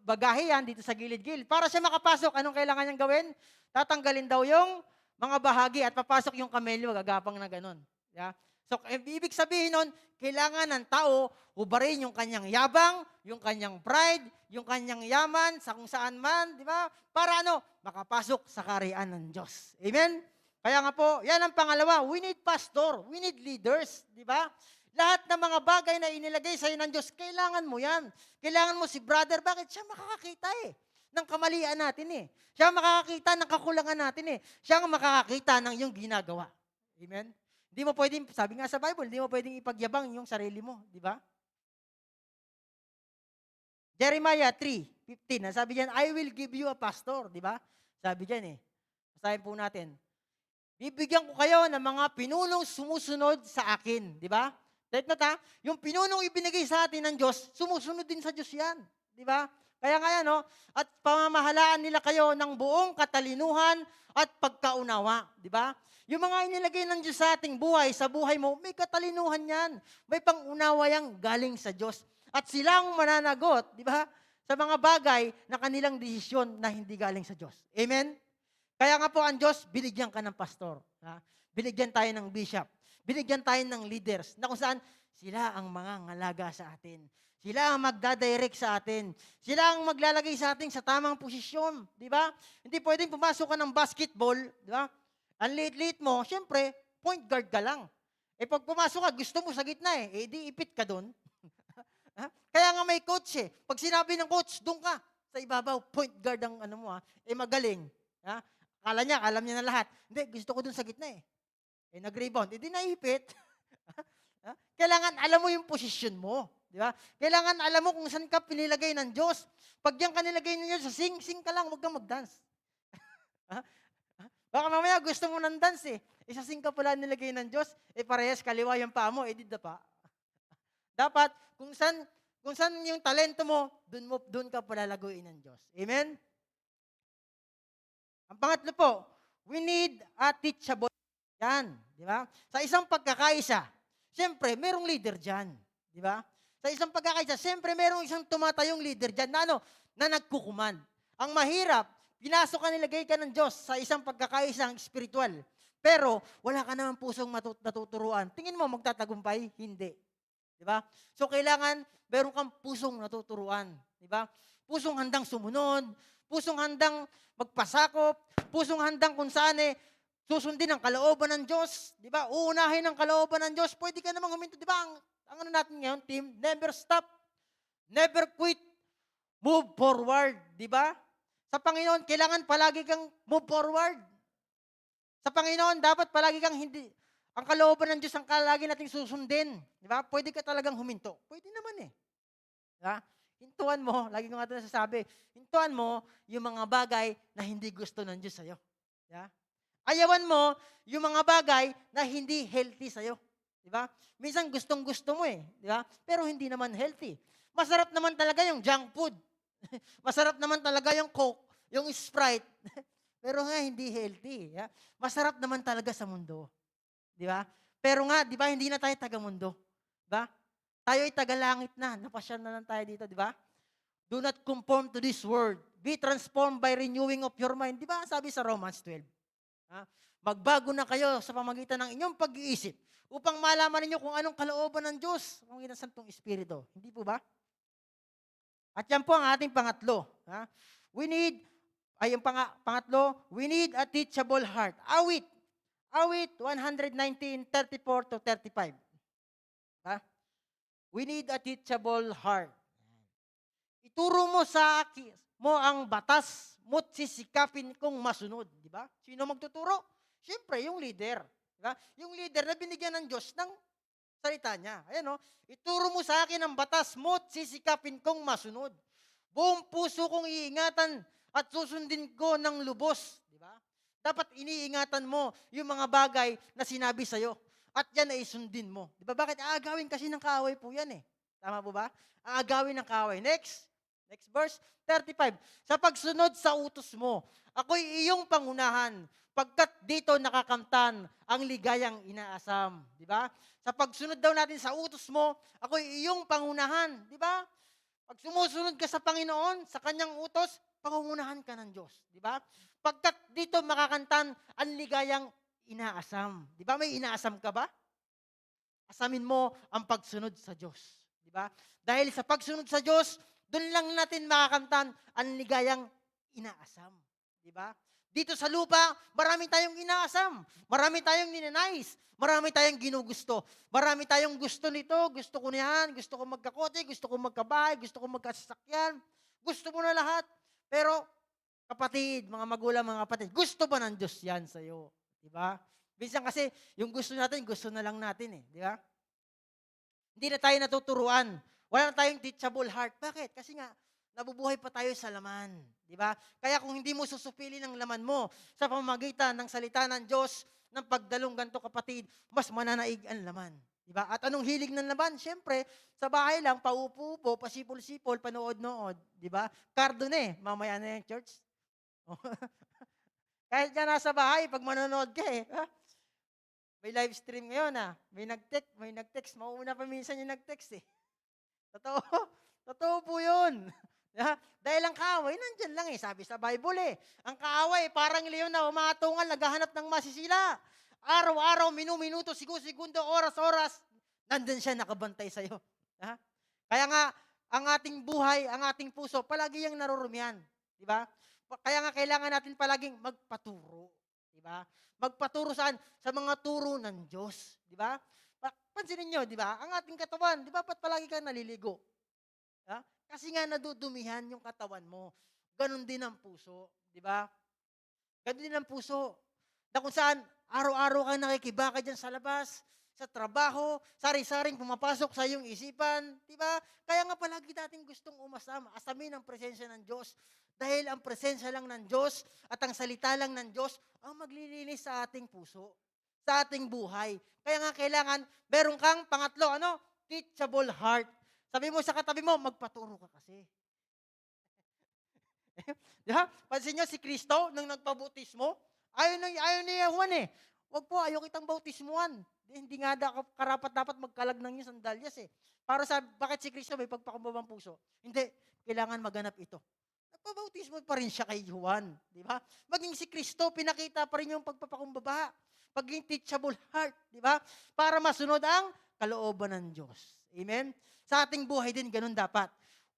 bagahe yan dito sa gilid-gilid. Para siya makapasok, anong kailangan niyang gawin? Tatanggalin daw yung mga bahagi at papasok yung kamelyo, gagapang na ganun. Di ba? So, ibig sabihin nun, kailangan ng tao hubarin yung kanyang yabang, yung kanyang pride, yung kanyang yaman, sa kung saan man, di ba? Para makapasok sa kaharian ng Diyos. Amen? Kaya nga po, yan ang pangalawa, we need pastor, we need leaders, di ba? Lahat ng mga bagay na inilagay sa'yo ng Diyos, kailangan mo yan. Kailangan mo si brother, bakit? Siya makakakita ng kamalian natin Siya makakakita ng kakulangan natin Siya ang makakakita ng iyong ginagawa. Amen? Hindi mo pwedeng, sabi nga sa Bible, hindi mo pwedeng ipagyabang yung sarili mo, di ba? Jeremiah 3:15, sabi diyan, I will give you a pastor, di ba? Sabi diyan Basahin po natin. Bibigyan ko kayo ng mga pinunong sumusunod sa akin, di ba? Take note yung pinunong ibinigay sa atin ng Diyos, sumusunod din sa Diyos yan, di ba? Kaya nga yan, at pamamahalaan nila kayo ng buong katalinuhan at pagkaunawa, di ba? Yung mga inilagay ng Diyos sa ating buhay, sa buhay mo, may katalinuhan yan. May pangunawa yang galing sa Diyos. At sila ang mananagot, di ba? Sa mga bagay na kanilang desisyon na hindi galing sa Diyos. Amen? Kaya nga po ang Diyos, binigyan ka ng pastor. Ha? Binigyan tayo ng bishop. Binigyan tayo ng leaders na kung saan sila ang mga ngalaga sa atin. Sila ang magdadirect sa atin. Sila ang maglalagay sa atin sa tamang posisyon. Di ba? Hindi pwedeng pumasok ka ng basketball. Di ba? Ang late-late mo, syempre, point guard ka lang. Pag pumasok ka, gusto mo sa gitna di ipit ka doon. Kaya nga may coach Pag sinabi ng coach, doon ka. Sa ibabaw, point guard ang ano mo magaling. Ha? Akala niya, alam niya na lahat. Hindi, gusto ko dun sa gitna eh. Nag-rebound, hindi naipit. Ha? Kailangan alam mo yung posisyon mo. Di ba? Kailangan alam mo kung saan ka pinilagay ng Diyos. Pag yan ka nilagay ng Diyos, sing ka lang, huwag kang mag-dance. Ha? Ha? Baka mamaya gusto mo ng dance eh. Isasing ka pala nilagay ng Diyos, parehas kaliwa yung paa mo, di pa. Dapat, kung saan yung talento mo, doon ka palalaguin ng Diyos. Amen? Ang pangatlo po, we need a teachable. Yan, di ba? Sa isang pagkakaisa, siyempre, merong leader dyan. Di ba? Sa isang pagkakaisa, siyempre, merong isang tumatayong leader dyan na nagkukuman. Ang mahirap, pinasok ka, nilagay ka ng Diyos sa isang pagkakaisang spiritual. Pero, wala ka naman pusong natuturuan. Tingin mo, magtatagumpay? Hindi. Di ba? So, kailangan, meron kang pusong natuturuan. Di ba? Pusong handang sumunod, pusong handang magpasakop, pusong handang kung saan susundin ang kalooban ng Diyos, di ba? Uunahin ang kalooban ng Diyos. Pwede ka namang huminto, di ba? Ang ano natin ngayon, team, never stop, never quit, move forward, di ba? Sa Panginoon, kailangan palagi kang move forward. Sa Panginoon, dapat palagi kang ang kalooban ng Diyos ang lagi nating susundin, di ba? Pwede ka talagang huminto. Pwede naman Di ba? Hintuan mo, lagi ko nga ito nasasabi, hintuan mo yung mga bagay na hindi gusto ng Diyos sa'yo. Di ba? Ayawan mo yung mga bagay na hindi healthy sa'yo. Di ba? Minsan gustong-gusto mo di ba? Pero hindi naman healthy. Masarap naman talaga yung junk food. Masarap naman talaga yung Coke, yung Sprite. Pero nga hindi healthy. Masarap naman talaga sa mundo. Di ba? Pero nga, di ba, hindi na tayo taga-mundo. Di ba? Tayo ay taga-langit na. Napasyan na lang tayo dito, di ba? Do not conform to this world. Be transformed by renewing of your mind. Di ba? Sabi sa Romans 12. Magbago na kayo sa pamagitan ng inyong pag-iisip upang malaman ninyo kung anong kalooban ng Diyos sa pamagitan ng Santong Espiritu. Hindi po ba? At yan po ang ating pangatlo. Pangatlo, we need a teachable heart. Awit 119:34-35. We need a teachable heart. Ituro mo sa akin mo ang batas mo't sisikapin kong masunod. Di ba? Sino magtuturo? Siyempre, yung leader. Di ba? Yung leader na binigyan ng Diyos ng salita niya. Ayan ituro mo sa akin ang batas mo't sisikapin kong masunod. Buong puso kong iingatan at susundin ko ng lubos. Di ba? Dapat iniingatan mo yung mga bagay na sinabi sa'yo. At yan ay sundin mo. Di ba? Bakit aagawin kasi ng kaaway po yan Tama po ba? Aagawin ng kaaway. Next verse, 35. Sa pagsunod sa utos mo, ako'y iyong pangunahan, pagkat dito nakakamtan ang ligayang inaasam. Di ba? Sa pagsunod daw natin sa utos mo, ako'y iyong pangunahan. Di ba? Pag sumusunod ka sa Panginoon, sa kanyang utos, pangungunahan ka ng Diyos. Di ba? Pagkat dito makakantan ang ligayang inaasam. Di ba? May inaasam ka ba? Asamin mo ang pagsunod sa Diyos. Di ba? Dahil sa pagsunod sa Diyos, doon lang natin makakamtan ang ligayang inaasam. Di ba? Dito sa lupa, marami tayong inaasam. Marami tayong ninanais. Marami tayong ginugusto. Marami tayong gusto nito. Gusto ko niyan. Gusto ko magkakote. Gusto ko magkabahay. Gusto ko magkasasakyan. Gusto mo na lahat. Pero, kapatid, mga magulang, mga kapatid, gusto ba ng Diyos yan sa'yo? Di ba? Minsan kasi, yung gusto natin, gusto na lang natin Di ba? Hindi na tayo natuturuan. Wala na tayong teachable heart. Bakit? Kasi nga, nabubuhay pa tayo sa laman. Di ba? Kaya kung hindi mo susupilin ang laman mo sa pamamagitan ng salita ng Diyos, ng pagdalong ganito kapatid, mas mananaig ang laman. Di ba? At anong hilig ng laman? Siyempre, sa bahay lang, paupo-upo, pasipol-sipol, panood-nood. Di ba? Cardone, mamaya na yung church. Kahit ka nasa bahay, pag manonood ka May live stream ngayon May nag-text. Mauuna pa minsan yung nag-text Totoo po yun. Dahil ang kaaway, nandyan lang sabi sa Bible Ang kaaway, parang leon na umatungal, naghahanap ng masisila. Araw-araw, minuto, segundo, oras, nandun siya nakabantay sa'yo. Kaya nga, ang ating buhay, ang ating puso, palagi yung narurumihan. Di ba? Kaya nga kailangan natin palaging magpaturo. Di ba? Magpaturo saan? Sa mga turo ng Diyos. Di ba? Pansinin nyo, di ba? Ang ating katawan, di ba? Palagi kang naliligo. Kasi nga nadudumihan yung katawan mo. Ganon din ang puso, di ba? Ganon din ang puso. Na kung saan, araw-araw ka nakikibaka dyan sa labas, sa trabaho, sari-saring pumapasok sa iyong isipan, di ba? Kaya nga palagi natin gustong asamin ang presensya ng Diyos. Dahil ang presensya lang ng Diyos at ang salita lang ng Diyos ang maglilinis sa ating puso, sa ating buhay. Kaya nga kailangan, meron kang pangatlo, teachable heart. Sabi mo sa katabi mo, magpaturo ka kasi. Di ba? Pansin nyo si Kristo nung nagpabautismo, ayaw ni Juan eh. Wag po, ayaw kitang bautismuhan. Hindi nga karapat dapat magkalag ng yung sandalyas eh. Para sa, bakit si Kristo may pagpakumbabang puso? Hindi, kailangan maganap ito. Nagpabautismo pa rin siya kay Juan. Di ba? Maging si Kristo, pinakita pa rin yung pagpapakumbaba. Maging teachable heart. Di ba? Para masunod ang kalooban ng Diyos. Amen? Sa ating buhay din, ganun dapat.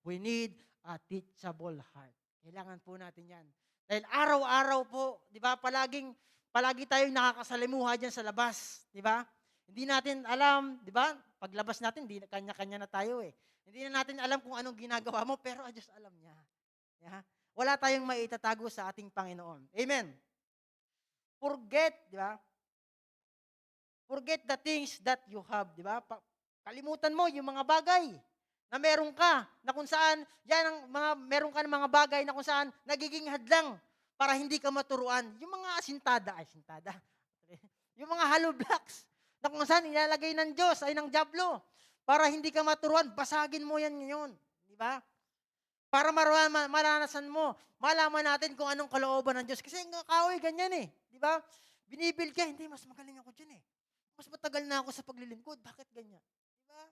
We need a teachable heart. Kailangan po natin yan. Dahil araw-araw po, di ba, palagi tayong nakakasalimuha dyan sa labas. Di ba? Hindi natin alam, di ba? Paglabas natin, di kanya-kanya na tayo eh. Hindi na natin alam kung anong ginagawa mo, pero Diyos alam niya. Yeah? Wala tayong maitatago sa ating Panginoon. Amen. Forget, di ba? Forget the things that you have, di ba? Kalimutan mo yung mga bagay na meron ka, na kung saan, meron ka ng mga bagay na kung saan nagiging hadlang para hindi ka maturuan. Yung mga asintada, yung mga hollow blocks, na kung saan ilalagay ng Diyos, ay ng Diablo, para hindi ka maturuan, basagin mo yan ngayon. Di ba? Para maranasan mo, malaman natin kung anong kalooban ng Diyos. Kasi ang kaaway, ganyan eh. Di ba? Binibuild ka, hindi, mas magaling ako dyan eh. Mas matagal na ako sa paglilingkod. Bakit ganyan? Di ba?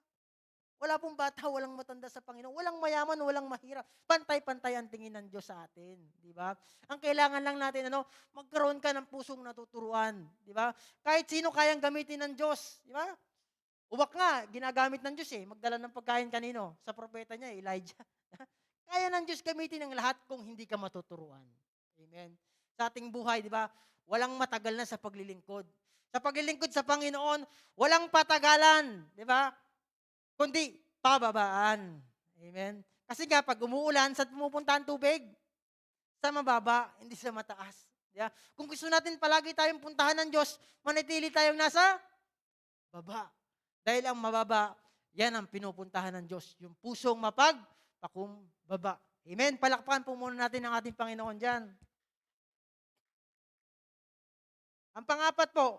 Wala pong bata, walang matanda sa Panginoon. Walang mayaman, walang mahirap. Pantay-pantay ang tingin ng Diyos sa atin. Di ba? Ang kailangan lang natin, magkaroon ka ng pusong natuturuan. Di ba? Kahit sino kayang gamitin ng Diyos. Di ba? Uwak nga, ginagamit ng Diyos eh. Magdala ng pagkain kanino? Sa propeta niya, Elijah. Kaya ng Diyos gamitin ang lahat kung hindi ka matuturuan. Amen. Sa ating buhay, di ba? Walang matagal na sa paglilingkod. Sa paglilingkod sa Panginoon, walang patagalan. Di ba? Kundi pababaan. Amen. Kasi nga, pag umuulan, saan pumupunta ang tubig? Sa mababa, hindi sa mataas. Yeah? Kung gusto natin palagi tayong puntahan ng Diyos, manatili tayong nasa baba. Dahil ang mababa, yan ang pinupuntahan ng Diyos. Yung pusong mapagpakumbaba. Amen. Palakpakan po muna natin ang ating Panginoon dyan. Ang pangapat po,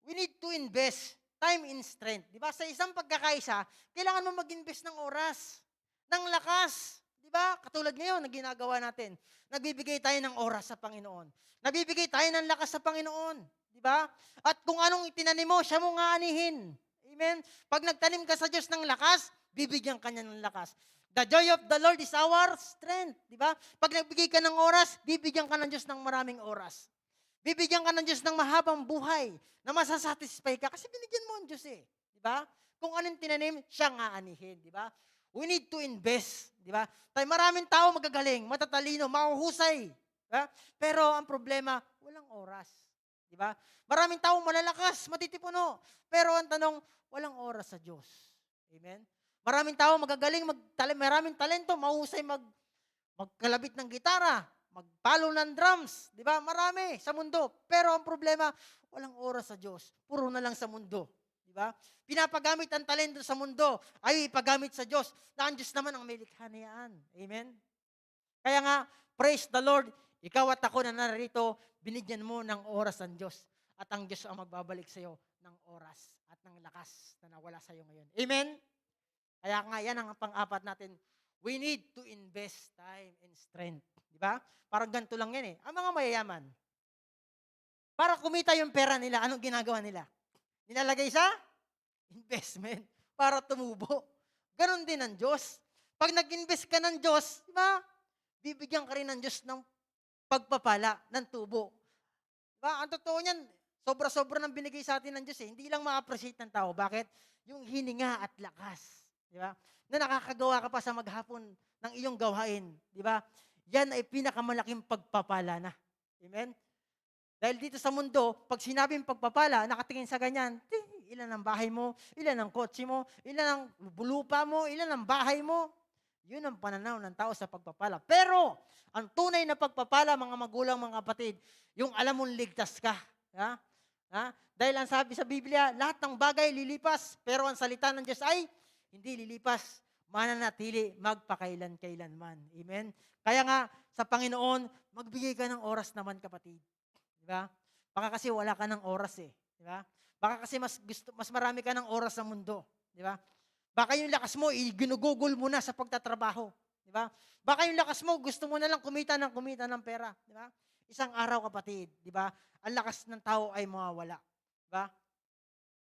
we need to invest time and strength. Di ba? Sa isang pagkakaisa, kailangan mo mag-invest ng oras, ng lakas. Di ba? Katulad ngayon na ginagawa natin. Nagbibigay tayo ng oras sa Panginoon. Nagbibigay tayo ng lakas sa Panginoon. Di ba? At kung anong itinanim mo, siya mo nga anihin. Amen? Pag nagtanim ka sa Diyos ng lakas, bibigyan ka niya ng lakas. The joy of the Lord is our strength. Di ba? Pag nagbigay ka ng oras, bibigyan ka ng Diyos ng maraming oras. Bibigyan ka ng Diyos ng mahabang buhay na masasatisfy ka kasi binigyan mo ang Diyos eh. Di ba? Kung anong tinanim, siya nga anihin. Di ba? We need to invest. Di ba? Maraming tao magagaling, matatalino, mahuhusay. Di ba? Pero ang problema, walang oras. Di ba? Maraming tao malalakas, matitipuno. Pero ang tanong, walang oras sa Diyos. Amen? Maraming tao magagaling, maraming talento, mahuhusay magkalabit ng gitara, magpalo ng drums, di ba? Marami sa mundo. Pero ang problema, walang oras sa Diyos. Puro na lang sa mundo. Di ba? Pinapagamit ang talento sa mundo, ay ipagamit sa Diyos. Na ang Diyos naman ang may likha na yan. Amen? Kaya nga, praise the Lord, ikaw at ako na narito, binigyan mo ng oras ang Diyos. At ang Diyos ang magbabalik sa iyo ng oras at ng lakas na nawala sa iyo ngayon. Amen? Kaya nga, yan ang pang-apat natin. We need to invest time and strength. Di ba? Parang ganito lang yan eh. Ang mga mayayaman, para kumita yung pera nila, anong ginagawa nila? Nilalagay sa investment para tumubo. Ganon din ang Diyos. Pag nag-invest ka ng Diyos, di ba? Bibigyan ka rin ng Diyos ng pagpapala, ng tubo. Diba? Ang totoo niyan, sobra-sobra ng binigay sa atin ng Diyos eh. Hindi lang ma-appreciate ng tao. Bakit? Yung hininga at lakas. Di ba? Na nakakagawa ka pa sa maghapon ng iyong gawain. Di ba? Yan ay pinakamalaking pagpapala na. Amen? Dahil dito sa mundo, pag sinabing pagpapala, nakatingin sa ganyan, ilan ang bahay mo, ilan ang kotse mo, ilan ang lupa mo, ilan ang bahay mo. Yun ang pananaw ng tao sa pagpapala. Pero, ang tunay na pagpapala, mga magulang, mga kapatid, yung alam mong ligtas ka. Ha? Ha? Dahil ang sabi sa Biblia, lahat ng bagay lilipas, pero ang salita ng Diyos ay hindi lilipas, mananatili magpakailan-kailanman. Amen? Kaya nga, sa Panginoon, magbigay ka ng oras naman, kapatid. Di ba? Baka kasi wala ka ng oras eh. Di ba? Baka kasi mas marami ka ng oras sa mundo. Di ba? Baka yung lakas mo, ginugugol mo na sa pagtatrabaho. Di ba? Baka yung lakas mo, gusto mo na lang kumita ng pera. Di ba? Isang araw, kapatid, di ba? Ang lakas ng tao ay mawawala. Di ba?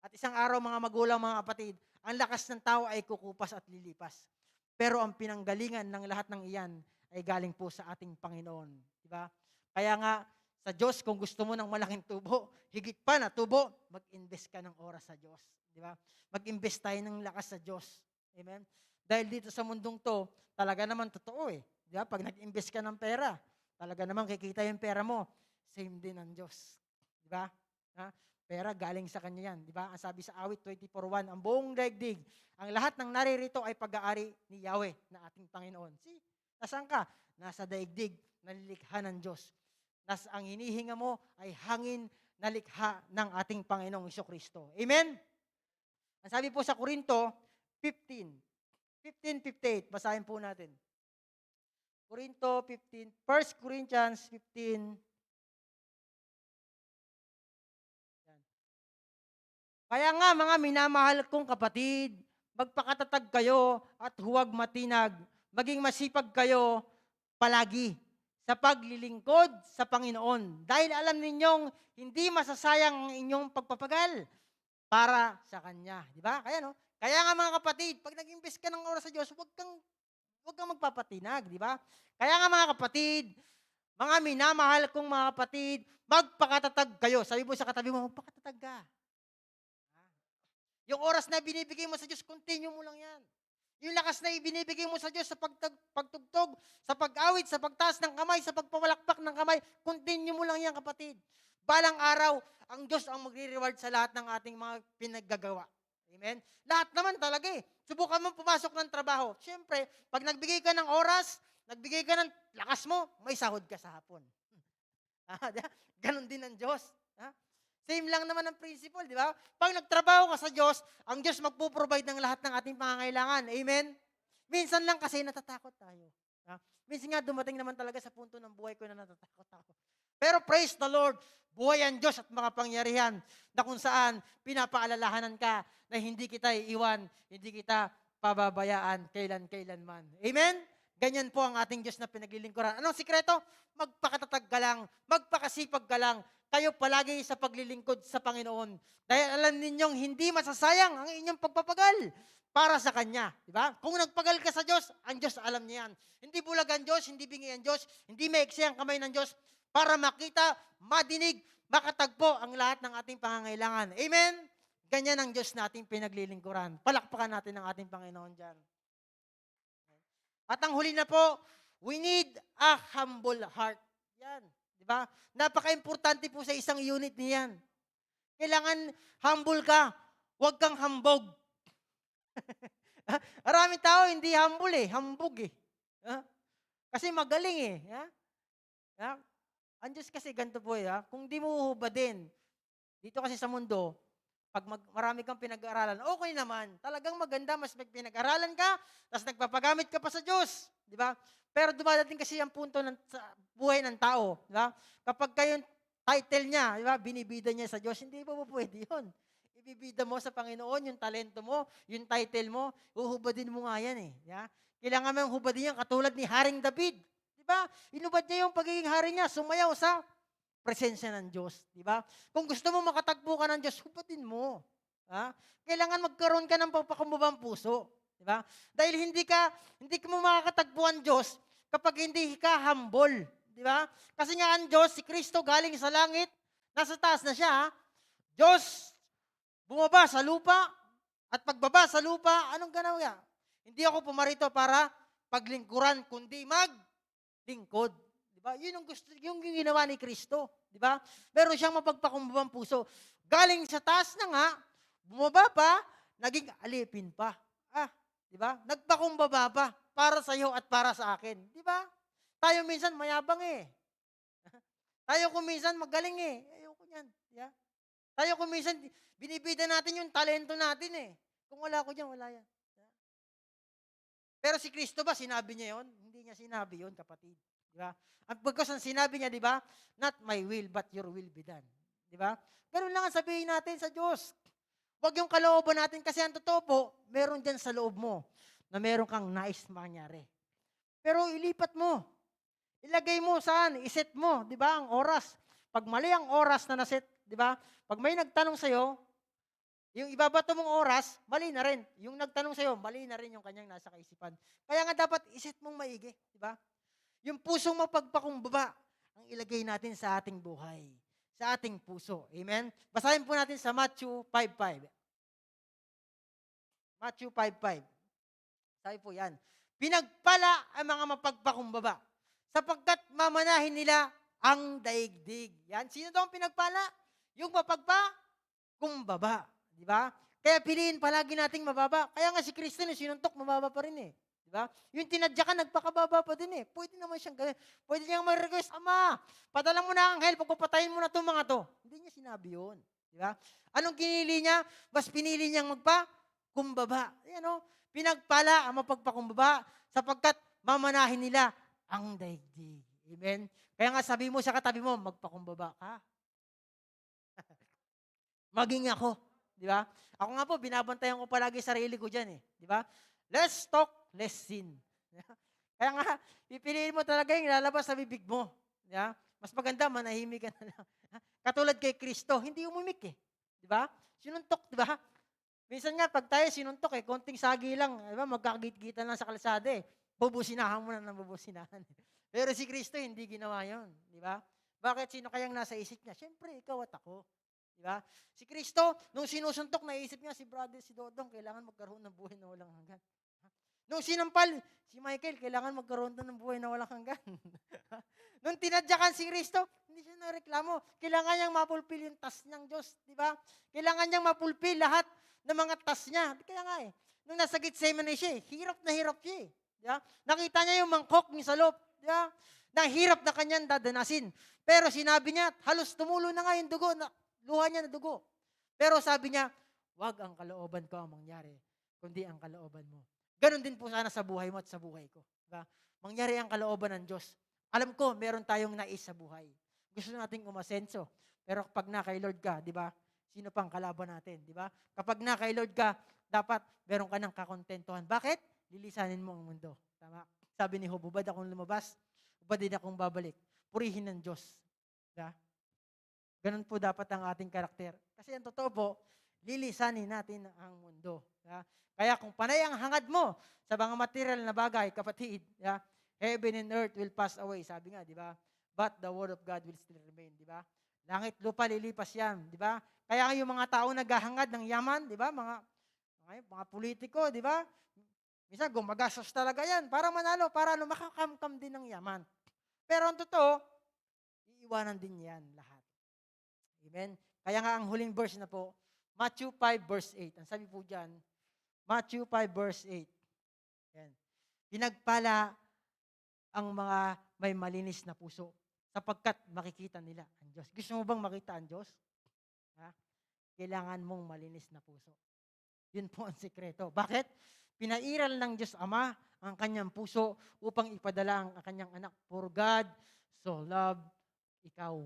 At isang araw, mga magulang, mga kapatid, ang lakas ng tao ay kukupas at lilipas. Pero ang pinanggalingan ng lahat ng iyan ay galing po sa ating Panginoon. Di ba? Kaya nga, sa Diyos, kung gusto mo ng malaking tubo, higit pa na tubo, mag-invest ka ng oras sa Diyos. Di ba? Mag-invest tayo ng lakas sa Diyos. Amen? Dahil dito sa mundong to, talaga naman totoo eh. Di ba? Pag nag-invest ka ng pera, talaga naman kikita yung pera mo. Same din ang Diyos. Di ba? Ha? Pera galing sa Kanya yan. Di ba? Ang sabi sa awit 24:1, ang buong daigdig, ang lahat ng naririto ay pag-aari ni Yahweh na ating Panginoon. See? Nasaan ka? Nasa daigdig, nalilikha ng Diyos. Ang hinihinga mo ay hangin na likha ng ating Panginoong Jesucristo. Amen? Ang sabi po sa Korinto 15:58, basahin po natin. Korinto 15, 1 Corinthians 15. Yan. Kaya nga mga minamahal kong kapatid, magpakatatag kayo at huwag matinag. Maging masipag kayo palagi sa paglilingkod sa Panginoon. Dahil alam ninyong hindi masasayang ang inyong pagpapagal para sa Kanya. Di ba? Kaya no? Kaya nga mga kapatid, pag nag-invest ka ng oras sa Diyos, huwag kang magpapatinag. Di ba? Kaya nga mga kapatid, mga minamahal kong mga kapatid, magpakatatag kayo. Sabi mo sa katabi mo, magpakatatag ka. Yung oras na binibigay mo sa Diyos, continue mo lang yan. Yung lakas na ibinibigay mo sa Diyos sa pagtugtog, sa pag-awit, sa pagtaas ng kamay, sa pagpawalakpak ng kamay, continue mo lang yan, kapatid. Balang araw, ang Diyos ang magre-reward sa lahat ng ating mga pinaggagawa. Amen? Lahat naman talaga eh. Subukan mo pumasok ng trabaho. Siyempre, pag nagbigay ka ng oras, nagbigay ka ng lakas mo, may sahod ka sa hapon. Ganon din ang Diyos. Same lang naman ang principle, di ba? Pag nagtrabaho ka sa Diyos, ang Diyos magpo-provide ng lahat ng ating pangangailangan. Amen? Minsan lang kasi natatakot tayo. Minsan nga dumating naman talaga sa punto ng buhay ko na natatakot ako. Pero praise the Lord, buhay ang Diyos at makapangyarihan na kung saan pinapaalalahanan ka na hindi kita iiwan, hindi kita pababayaan kailan-kailanman. Amen? Ganyan po ang ating Diyos na pinaglilingkuran. Anong sikreto? Magpakatatag ka lang, magpakasipag ka lang, kayo palagi sa paglilingkod sa Panginoon. Dahil alam ninyong hindi masasayang ang inyong pagpapagal para sa Kanya. Diba? Kung nagpagal ka sa Diyos, ang Diyos alam niya yan. Hindi bulag ang Diyos, hindi bingi ang Diyos, hindi maiksi ang kamay ng Diyos para makita, madinig, makatagpo ang lahat ng ating pangangailangan. Amen? Ganyan ang Diyos nating pinaglilingkuran. Palakpakan natin ang ating Panginoon dyan. At ang huli na po, we need a humble heart. Yan. Diba? Napaka-importante po sa isang unit niyan. Kailangan humble ka. Huwag kang hambog. Maraming tao hindi humble eh. Hambog eh. Kasi magaling eh. Ang Diyos kasi ganito po eh. Kung di mo uhubadin, dito kasi sa mundo, pag marami kang pinag-aaralan, okay naman. Talagang maganda, mas pinag-aralan ka, tapos nagpapagamit ka pa sa Diyos. Di ba? Pero dumadating kasi ang punto sa buhay ng tao. Di ba? Kapag kayong title niya, di ba, binibida niya sa Diyos, hindi pa po pwede yun. Ibibida mo sa Panginoon, yung talento mo, yung title mo, uhubadin mo nga yan eh. Di ba? Kailangan mo yung hubadin yan, katulad ni Haring David. Di ba? Inubad niya yung pagiging hari niya, sumayaw sa presensya ng Diyos, di ba? Kung gusto mo makatagpo ka ng Diyos, hubatin mo. Kailangan magkaroon ka ng pagpakumbabang puso, di ba? Dahil hindi mo makakatagpo ang Diyos kapag hindi ka humble, di ba? Kasi nga ang Diyos, si Kristo galing sa langit, nasa taas na siya, Diyos, bumaba sa lupa, at pagbaba sa lupa, anong ganaw niya? Hindi ako pumarito para paglingkuran, kundi maglingkod. Diba? Yun yung ginawa ni Kristo. Diba? Meron siyang mapagpakumbabang puso. Galing sa taas na nga, bumaba pa, naging alipin pa. Di ba? Nagpakumbaba pa para sa iyo at para sa akin. Di ba? Tayo minsan mayabang eh. Tayo kung minsan magaling eh. Ayoko niyan. Yeah. Tayo kung minsan binibida natin yung talento natin eh. Kung wala ko diyan, wala yan. Yeah. Pero si Kristo ba, sinabi niya yon? Hindi niya sinabi yon, kapatid. Di ba? At pagkas ang sinabi niya, di ba? Not my will, but your will be done. Di ba? Ganun lang ang sabihin natin sa Diyos. Huwag yung kalooban natin kasi ang totoo po, meron dyan sa loob mo na meron kang nais mangyari. Pero ilipat mo. Ilagay mo saan? Iset mo, di ba? Ang oras. Pag mali ang oras na naset, di ba? Pag may nagtanong sa'yo, yung ibabato mong oras, mali na rin. Yung nagtanong sa'yo, mali na rin yung kanyang nasa kaisipan. Kaya nga dapat iset mong maigi, di ba? Yung pusong mapagpakumbaba, ang ilagay natin sa ating buhay. Sa ating puso. Amen? Basahin po natin sa Matthew 5:5. Matthew 5:5. Sabi po yan, pinagpala ang mga mapagpakumbaba, sapagkat mamanahin nila ang daigdig. Yan. Sino daw ang pinagpala? Yung mapagpakumbaba. Di ba? Kaya piliin palagi nating mababa. Kaya nga si Kristo yung sinuntok, mababa pa rin eh. Di ba? Yung tinadyakan, nagpakababa pa din eh. Pwede naman siyang gawin. Pwede niyang mag-request, Ama, padala mo na ang anghel, pagpapatayin mo na itong mga to. Hindi niya sinabi yun. Di ba? Anong kinili niya? Mas pinili niyang magpakumbaba. Ayan o. Pinagpala ang mapagpakumbaba sapagkat mamanahin nila ang daigdig. Amen? Kaya nga sabi mo sa katabi mo, magpakumbaba ka. Maging ako. Di ba? Ako nga po, binabantayan ko palagi sarili ko dyan eh. Di ba? Let's talk, let's sin. Kaya nga, pipiliin mo talaga yung lalabas sa bibig mo. Di ba? Mas maganda, manahimik ka na lang. Katulad kay Kristo, hindi umimik eh. Di ba? Sinuntok, di ba? Minsan nga, pag tayo sinuntok eh, konting sagi lang, di ba? Magkakagit-gitan lang sa kalsada eh. Bubusinahan mo na ng bubusinahan. Pero si Kristo, hindi ginawa yun. Di ba? Bakit? Sino kayang nasa isip niya? Siyempre, ikaw at ako. Di ba? Si Kristo, nung sinusuntok, naisip niya si brother, si Dodong, kailangan magkaroon ng buhay na walang hanggan. Nung sinampal, si Michael, kailangan magkaroon ng buhay na walang hanggan. Nung tinadyakan si Kristo, hindi siya nareklamo. Kailangan niyang mapulpil yung task ng Diyos. Di ba? Kailangan niyang mapulpil lahat ng mga task niya. Kaya nga eh, nung nasa Gethsemane siya, hirap siya eh. Di ba? Nakita niya yung mangkok ni Salop. Di ba? Nahirap na kanyang dadanasin. Pero sinabi niya, halos tumulo na nga yung dugo, luha niya na dugo. Pero sabi niya, wag ang kalooban ko ang mangyari, kundi ang kalooban mo. Ganon din po sana sa buhay mo at sa buhay ko. Diba? Mangyari ang kalooban ng Diyos. Alam ko, meron tayong nais sa buhay. Gusto nating umasenso. Pero kapag na kay Lord ka, di ba? Sino pang kalaban natin, di ba? Kapag na kay Lord ka, dapat meron ka ng kakontentuhan. Bakit? Lilisanin mo ang mundo. Tama? Sabi ni Job, ubad akong lumabas, ubad din akong babalik. Purihin ng Diyos. Diba? Ganun po dapat ang ating karakter. Kasi ang totoo po, lilisanin natin ang mundo. Diba? Kaya kung panay ang hangad mo sa mga material na bagay, kapatid, diba? Heaven and earth will pass away. Sabi nga, di ba? But the word of God will still remain. Di ba? Langit, lupa, lilipas yan. Di ba? Kaya yung mga tao naghahangad ng yaman, di ba? Mga politiko, di ba? Minsan gumagastos talaga yan para manalo, para makakamkam din ng yaman. Pero ang totoo, iiwanan din yan lahat. Amen? Kaya nga ang huling verse na po, Matthew 5 verse 8. Ang sabi po dyan, Matthew 5 verse 8. Yan. Pinagpala ang mga may malinis na puso sapagkat makikita nila ang Diyos. Gusto mo bang makita ang Diyos? Ha? Kailangan mong malinis na puso. Yun po ang sikreto. Bakit? Pinairal ng Diyos Ama ang kanyang puso upang ipadala ang kanyang anak. For God so loved ikaw,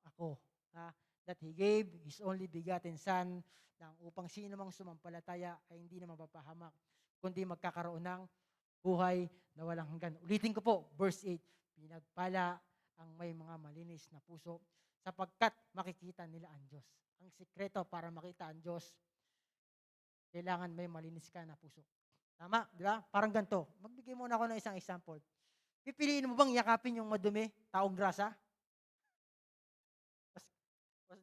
ako. Ha? That He gave His only begotten Son nang upang sino mang sumampalataya ay hindi na mapapahamak, kundi magkakaroon ng buhay na walang hanggan. Ulitin ko po, verse 8. Pinagpala ang may mga malinis na puso sapagkat makikita nila ang Diyos. Ang sikreto para makita ang Diyos, kailangan may malinis ka na puso. Tama, di ba? Parang ganito. Magbigay muna ako ng isang example. Pipiliin mo bang yakapin yung madumi, taong grasa?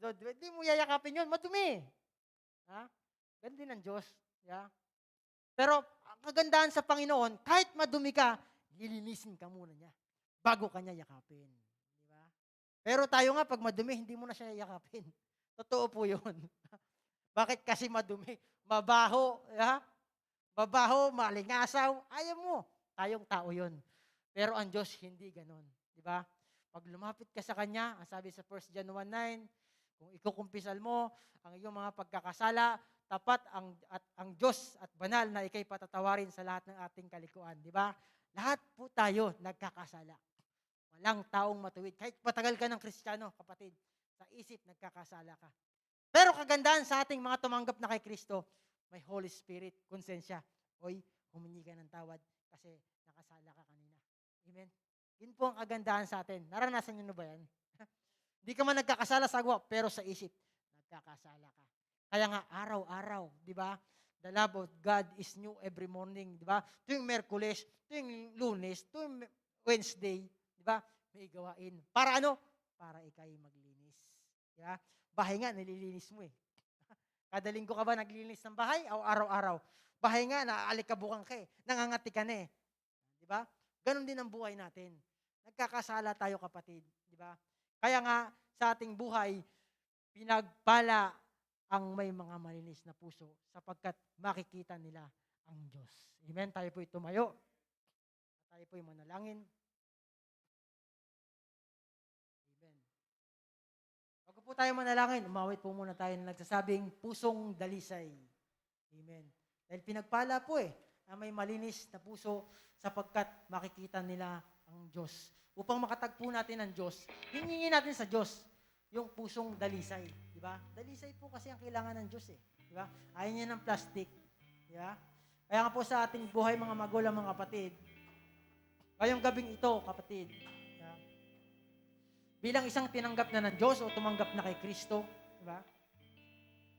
Hindi mo yayakapin yun, madumi. Ha? Ganun din ang Diyos. Yeah? Pero ang kagandahan sa Panginoon, kahit madumi ka, lilinisin ka muna niya bago ka niya yakapin. Di ba? Pero tayo nga, pag madumi, hindi mo na siya yakapin. Totoo po yun. Bakit kasi madumi? Mabaho. Yeah? babaho, malingasaw. Ayaw mo. Tayong tao yun. Pero ang Diyos, hindi ganun. Di ba? Pag lumapit ka sa Kanya, ang sabi sa 1 John 1:9, kung ikukumpisal mo ang iyong mga pagkakasala, tapat ang Diyos at banal na ikay patatawarin sa lahat ng ating kalikuan. Di ba? Lahat po tayo nagkakasala. Walang taong matuwid. Kahit matagal ka ng Kristiyano, kapatid, sa isip nagkakasala ka. Pero kagandahan sa ating mga tumanggap na kay Kristo, may Holy Spirit, konsensya. Hoy, humingi ka ng tawad kasi nakasala ka kanina. Amen? Yun po ang kagandahan sa atin. Naranasan nyo na ba yan? Hindi ka man nagkakasala sa gawa, pero sa isip, nagkakasala ka. Kaya nga, araw-araw, di ba? The love of God is new every morning, di ba? Tuwing Merkules, tuwing Lunes, tuwing Wednesday, di ba? May gawain. Para ano? Para ikay maglinis. Di ba? Bahay nga, nililinis mo eh. Kada linggo ka ba naglilinis ng bahay? O araw-araw? Bahay nga, naaalikabukan ka eh. Nangangati ka na eh. Di ba? Ganon din ang buhay natin. Nagkakasala tayo, kapatid. Di ba? Kaya nga, sa ating buhay, pinagpala ang may mga malinis na puso sapagkat makikita nila ang Diyos. Amen? Tayo po'y tumayo. Tayo po'y manalangin. Amen. Bago po tayo manalangin, umawit po muna tayo na nagsasabing pusong dalisay. Amen. Dahil pinagpala po na may malinis na puso sapagkat makikita nila ang Diyos. Upang makatagpo natin ang Diyos, hingingin natin sa Diyos yung pusong dalisay. Di ba? Dalisay po kasi ang kailangan ng Diyos eh. Di ba? Ayaw niya ng plastic. Di ba? Kaya nga po sa ating buhay mga magulang, mga kapatid, ngayong gabing ito, kapatid, bilang isang tinanggap na ng Diyos o tumanggap na kay Kristo, di ba?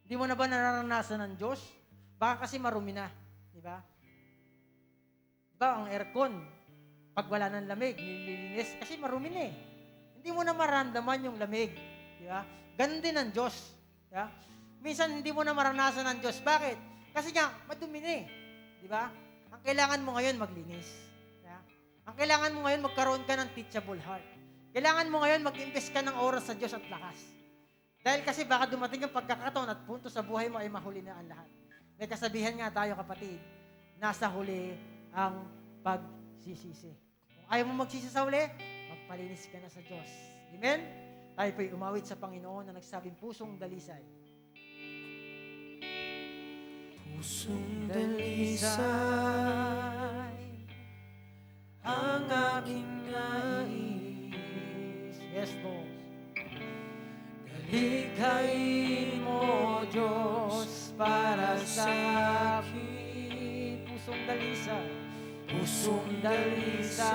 Hindi mo na ba nararanasan ng Diyos? Baka kasi marumi na, di ba? Di ba, ang aircon, pag wala ng lamig, nililinis, kasi marumi na eh. Hindi mo na maramdaman yung lamig, di ba? Ganun din ang Diyos, di ba? Minsan hindi mo na maranasan ng Diyos. Bakit? Kasi nga, madumi na eh, di ba? Ang kailangan mo ngayon, maglinis. Di ba? Ang kailangan mo ngayon, magkaroon ka ng teachable heart. Kailangan mo ngayon mag-invest ka ng oras sa Diyos at lakas. Dahil kasi baka dumating ang pagkakataon at punto sa buhay mo ay mahuli na ang lahat. May kasabihan nga tayo, kapatid, nasa huli ang pagsisisi. Kung ayaw mo magsisi sa huli, magpalinis ka na sa Diyos. Amen? Tayo po'y umawit sa Panginoon na nagsabing pusong dalisay.
Pusong dalisay ang aking nais.
Yes, Lord.
Dalikhain mo, Diyos, para sa akin.
Pusong dalisay.
Pusong dalisay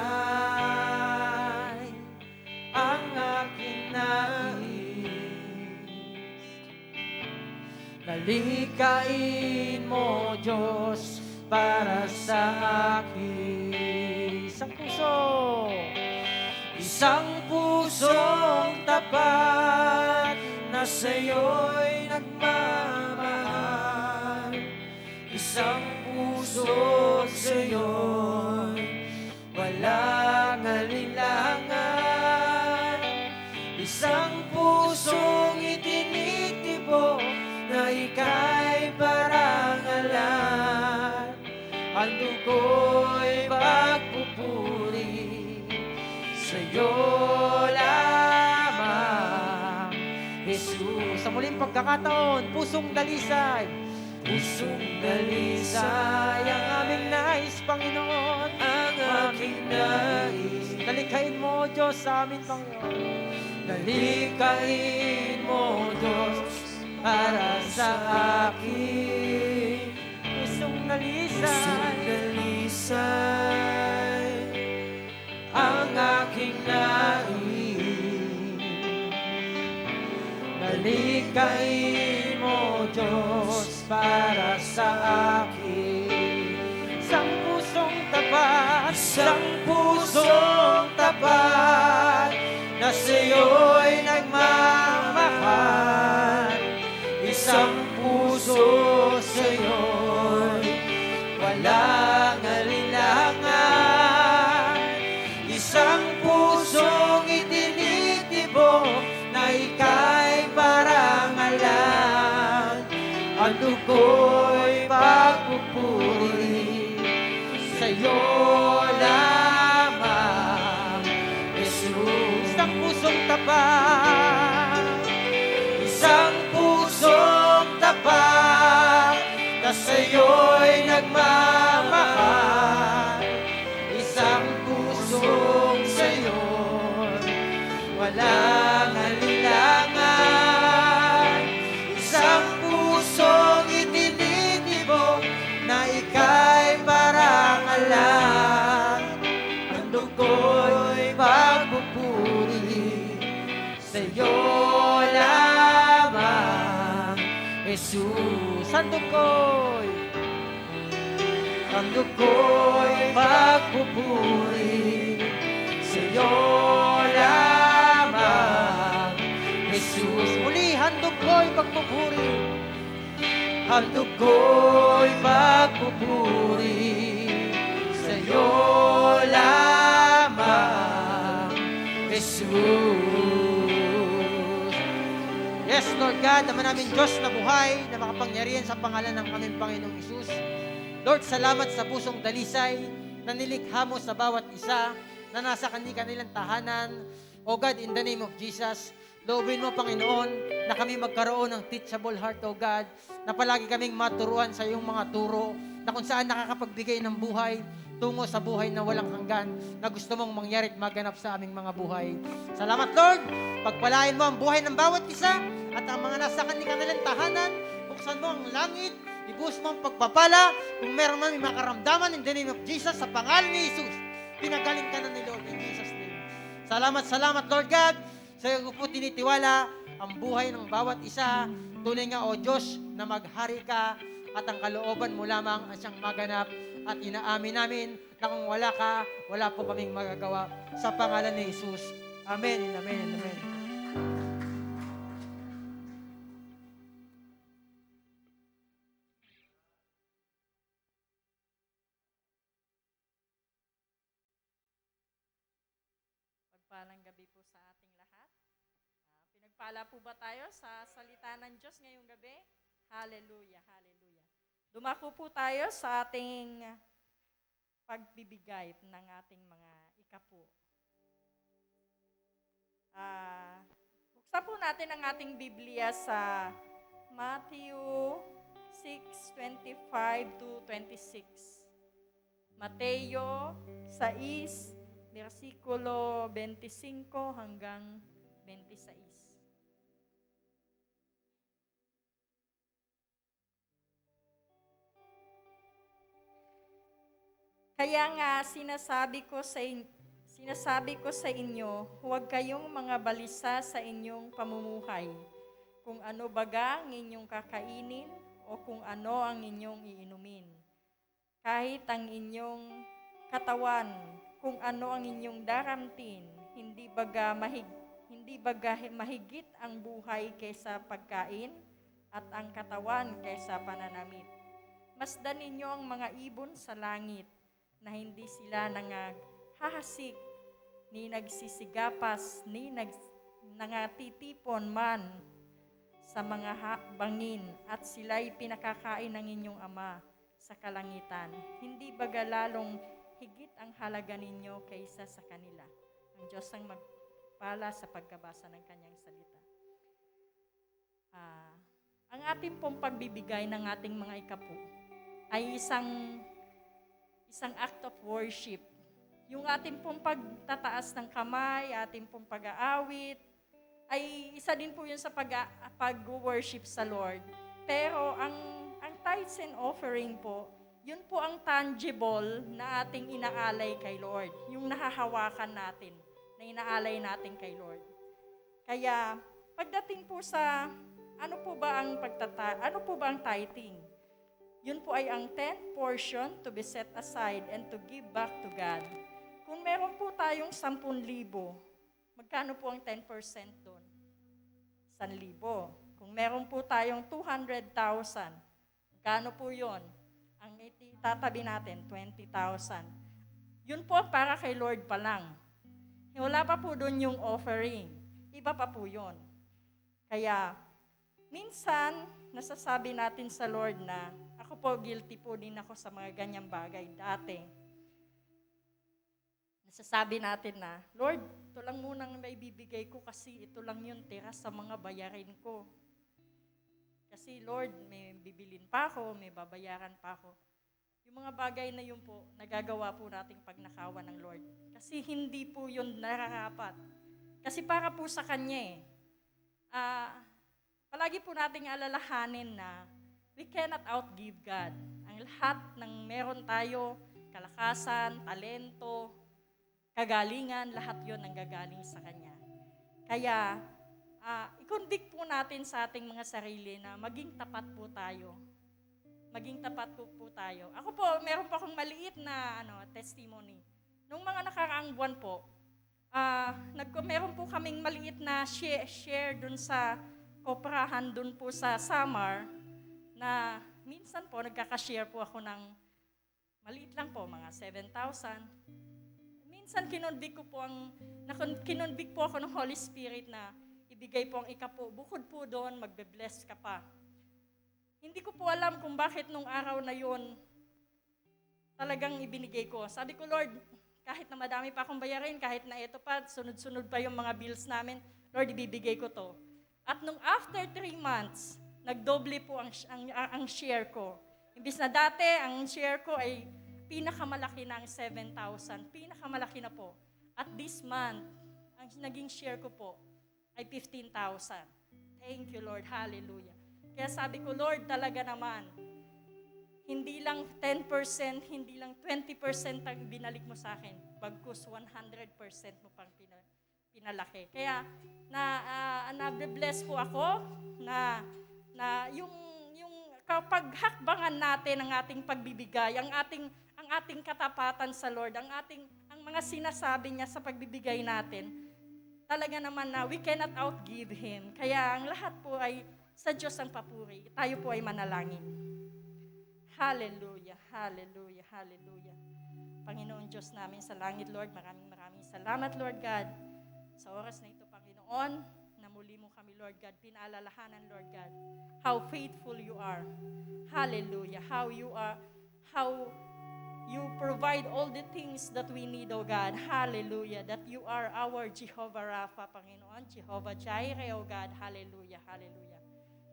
ang aking nais. Dalikhain mo, Diyos, para sa akin.
Isang puso.
Isang pusong tapat na sa'yo'y nagmamahal. Isang puso sa'yo'y walang alinlangan. Isang pusong itinitibo na ika'y parangalan. Ang dugo'y pagpupuri sa'yo lamang, Jesus.
Sa muling pagkakataon, pusong dalisay.
Pusong dalisay
Ang aming nais, Panginoon.
ang aking nais.
Dalikhain mo, Diyos, sa amin, Panginoon.
Dalikhain mo, Diyos, para sa akin.
Pusong
Pusong
dalisay.
dalisay ang aking nais. Dalikhain mo, Diyos, para sa akin.
Isang pusong tapat.
Isang pusong tapat na sa'yo'y nagmamahal. Isang puso sa'yo'y walang alinlangan. Isang pusong itinitibo na ika'y parangalan. Ang dugo'y pag
sa'yo lamang, Jesus. Isang pusong tapat, isang pusong tapat, na sa'yo'y nagmamahal. Isang pusong sa'yo, walang alinlangan. Isang pusong itinitibok na ika'y parang alam. Ang dugo'y magpupuri sa'yo lamang, Jesus. Ang dugo'y magpupuri sa'yo lamang, Jesus. Muli, handog ko'y magpupuri. Handog ko'y magpupuri sa'yo lamang, Jesus. Yes, Lord God, naman namin Diyos na buhay, na makapangyarihan sa pangalan ng aming Panginoong Isus. Lord, salamat sa pusong dalisay na nilikha mo sa bawat isa na nasa kanilang tahanan. O God, in the name of Jesus, loobin mo, Panginoon, na kami magkaroon ng teachable heart, O God, na palagi kaming maturuan sa iyong mga turo, na kung saan nakakapagbigay ng buhay tungo sa buhay na walang hanggan, na gusto mong mangyari at maganap sa aming mga buhay. Salamat, Lord. Pagpalain mo ang buhay ng bawat isa at ang mga nasa kanilang tahanan. Buksan mo ang langit, ibuhos mo ang pagpapala. Kung meron man may makaramdaman, in the name of Jesus, sa pangalan ni Jesus, pinagaling ka na ni Lord in Jesus' name. Salamat, Lord God. Sa iyo po tinitiwala ang buhay ng bawat isa. Tunay nga, O Diyos, na maghari ka at ang kalooban mo lamang ang siyang maganap. At inaamin namin na kung wala ka, wala po kaming magagawa. Sa pangalan ni Jesus. Amen and amen and amen.
Pagpalang gabi po sa ating lahat. Pinagpala po ba tayo sa salita ng Diyos ngayong gabi? Hallelujah, hallelujah. Dumako po tayo sa ating pagbibigay ng ating mga ikapu. Buksan po natin ang ating Biblia sa Matthew 6:25-26. Mateo 6, versikulo 25 hanggang 26. Kaya nga sinasabi ko sa inyo, huwag kayong mga balisa sa inyong pamumuhay, kung ano baga ang inyong kakainin o kung ano ang inyong iinumin. Kahit ang inyong katawan, kung ano ang inyong daramtin, hindi baga mahigit ang buhay kaysa pagkain at ang katawan kaysa pananamit. Masdan ninyo ang mga ibon sa langit, na hindi sila nanghahasik, ni nagsisigapas, ni nangatitipon man sa mga bangin, at sila'y pinakakain ng inyong Ama sa kalangitan. Hindi baga lalong higit ang halaga ninyo kaysa sa kanila? Ang Diyos ang magpala sa pagkabasa ng kanyang salita. Ang ating pong pagbibigay ng ating mga ikapu ay isang act of worship. Yung ating pong pagtataas ng kamay, ating pong pag-aawit, ay isa din po yun sa pag-worship sa Lord. Pero ang tithes and offering po, yun po ang tangible na ating inaalay kay Lord. Yung nahahawakan natin, na inaalay natin kay Lord. Kaya, pagdating po sa, ano po ba ang tithing? Yun po ay ang 10th portion to be set aside and to give back to God. Kung meron po tayong 10,000, magkano po ang 10% doon? 1,000. Kung meron po tayong 200,000, magkano po yun? Ang itatabi natin, 20,000. Yun po para kay Lord pa lang. Wala pa po doon yung offering. Iba pa po yun. Kaya, minsan, nasasabi natin sa Lord na, ako po, guilty po din ako sa mga ganyang bagay dati. nasasabi natin na, Lord, ito lang munang maibibigay ko kasi ito lang yung tira sa mga bayarin ko. Kasi Lord, may bibilin pa ako, may babayaran pa ako. Yung mga bagay na yun po, nagagawa po nating pagnakawan ng Lord. Kasi hindi po yun nararapat. Kasi para po sa Kanya palagi po nating alalahanin na we cannot outgive God. Ang lahat ng meron tayo, kalakasan, talento, kagalingan, lahat yon ang gagaling sa Kanya. Kaya, i-convict po natin sa ating mga sarili na maging tapat po tayo. Maging tapat po tayo. Ako po, meron pa akong maliit na testimony. Nung mga nakaraang buwan po, meron po kaming maliit na share dun sa koprahan dun po sa Samar na minsan po nagkaka-share po ako ng maliit lang po, mga 7,000. Minsan kinonvict po ako ng Holy Spirit na ibigay po ang ikapo. Bukod po doon, magbe-bless ka pa. Hindi ko po alam kung bakit nung araw na yon talagang ibinigay ko. Sabi ko, Lord, kahit na madami pa akong bayarin, kahit na ito pa, sunod-sunod pa yung mga bills namin, Lord, ibibigay ko to. At nung after 3 months, nagdoble po ang share ko. Imbis na dati, ang share ko ay pinakamalaki na ang 7,000. Pinakamalaki na po. At this month, ang naging share ko po ay 15,000. Thank you, Lord. Hallelujah. Kaya sabi ko, Lord, talaga naman, hindi lang 10%, hindi lang 20% ang binalik mo sa akin. Bagkus 100% mo pang pinalaki. Kaya, na-bless po ako na yung kapag hakbangan natin ang ating pagbibigay, ang ating katapatan sa Lord, ang mga sinasabi niya sa pagbibigay natin, talaga naman na we cannot outgive Him. Kaya ang lahat po ay sa Diyos ang papuri. Tayo po ay manalangin. Hallelujah, hallelujah, hallelujah. Panginoon Diyos namin sa langit, Lord, maraming salamat, Lord God. Sa oras na ito, Panginoon, na muli mo kami, Lord God, pinaalalahanan, Lord God, how faithful you are. Hallelujah, how you provide all the things that we need, O God. Hallelujah, that you are our Jehovah Rapha, Panginoon, Jehovah Jireh, O God. Hallelujah, hallelujah.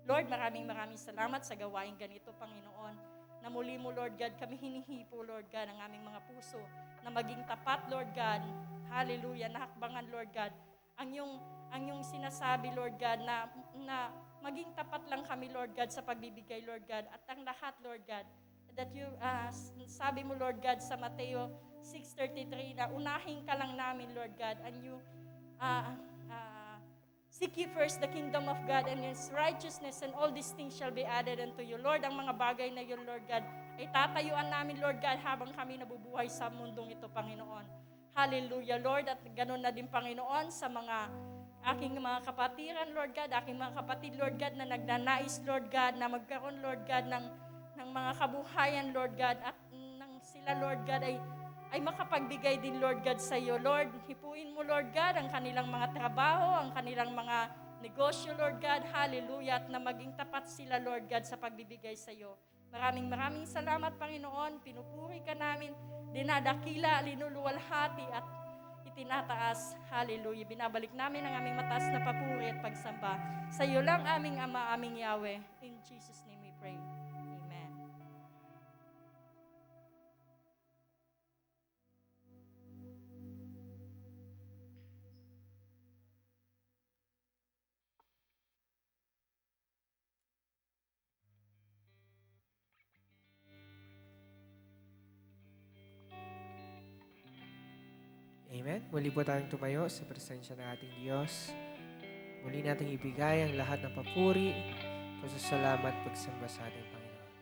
Lord, maraming salamat sa gawain ganito, Panginoon, na muli mo, Lord God, kami hinihipo, Lord God, ang aming mga puso, na maging tapat, Lord God. Hallelujah, nahakbangan, Lord God, ang yung sinasabi, Lord God, na maging tapat lang kami, Lord God, sa pagbibigay, Lord God, at ang lahat, Lord God, that you, sabi mo, Lord God, sa Mateo 6:33, na unahin ka lang namin, Lord God, and you, seek ye first the kingdom of God and His righteousness, and all these things shall be added unto you. Lord, ang mga bagay na yun, Lord God, ay tatayuan namin, Lord God, habang kami nabubuhay sa mundong ito, Panginoon. Hallelujah, Lord, at ganun na din, Panginoon, sa mga aking mga kapatiran, Lord God, aking mga kapatid, Lord God, na nagnanais, Lord God, na magkaroon, Lord God, ng mga kabuhayan, Lord God, at nang sila, Lord God, ay makapagbigay din, Lord God, sa iyo. Lord, hipuin mo, Lord God, ang kanilang mga trabaho, ang kanilang mga negosyo, Lord God. Hallelujah. At na maging tapat sila, Lord God, sa pagbibigay sa iyo. Maraming salamat, Panginoon. Pinupuri ka namin, dinadakila, linuluwalhati, at itinataas. Hallelujah. Binabalik namin ang aming mataas na papuri at pagsamba. Sa iyo lang, aming Ama, aming Yahweh. In Jesus' name we pray. Amen.
Amen. Muli po tayong tumayo sa presensya ng ating Diyos. Muli nating ibigay ang lahat ng papuri, pasasalamat, pagsamba sa ating Panginoon.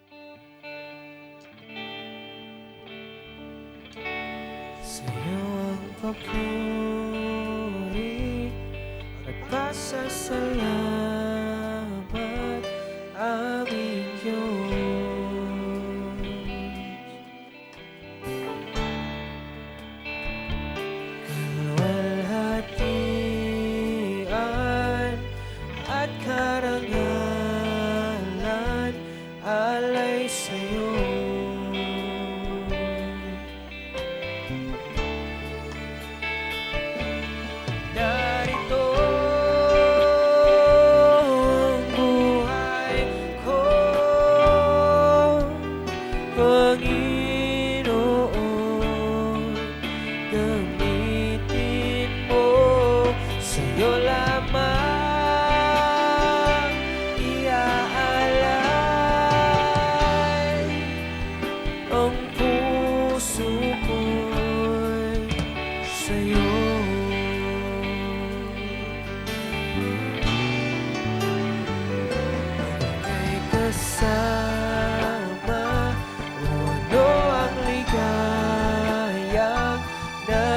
Sa iyo ang papuri at pasasalamat, aming Diyos. Kalwalhatian at karangalan alay sa iyo.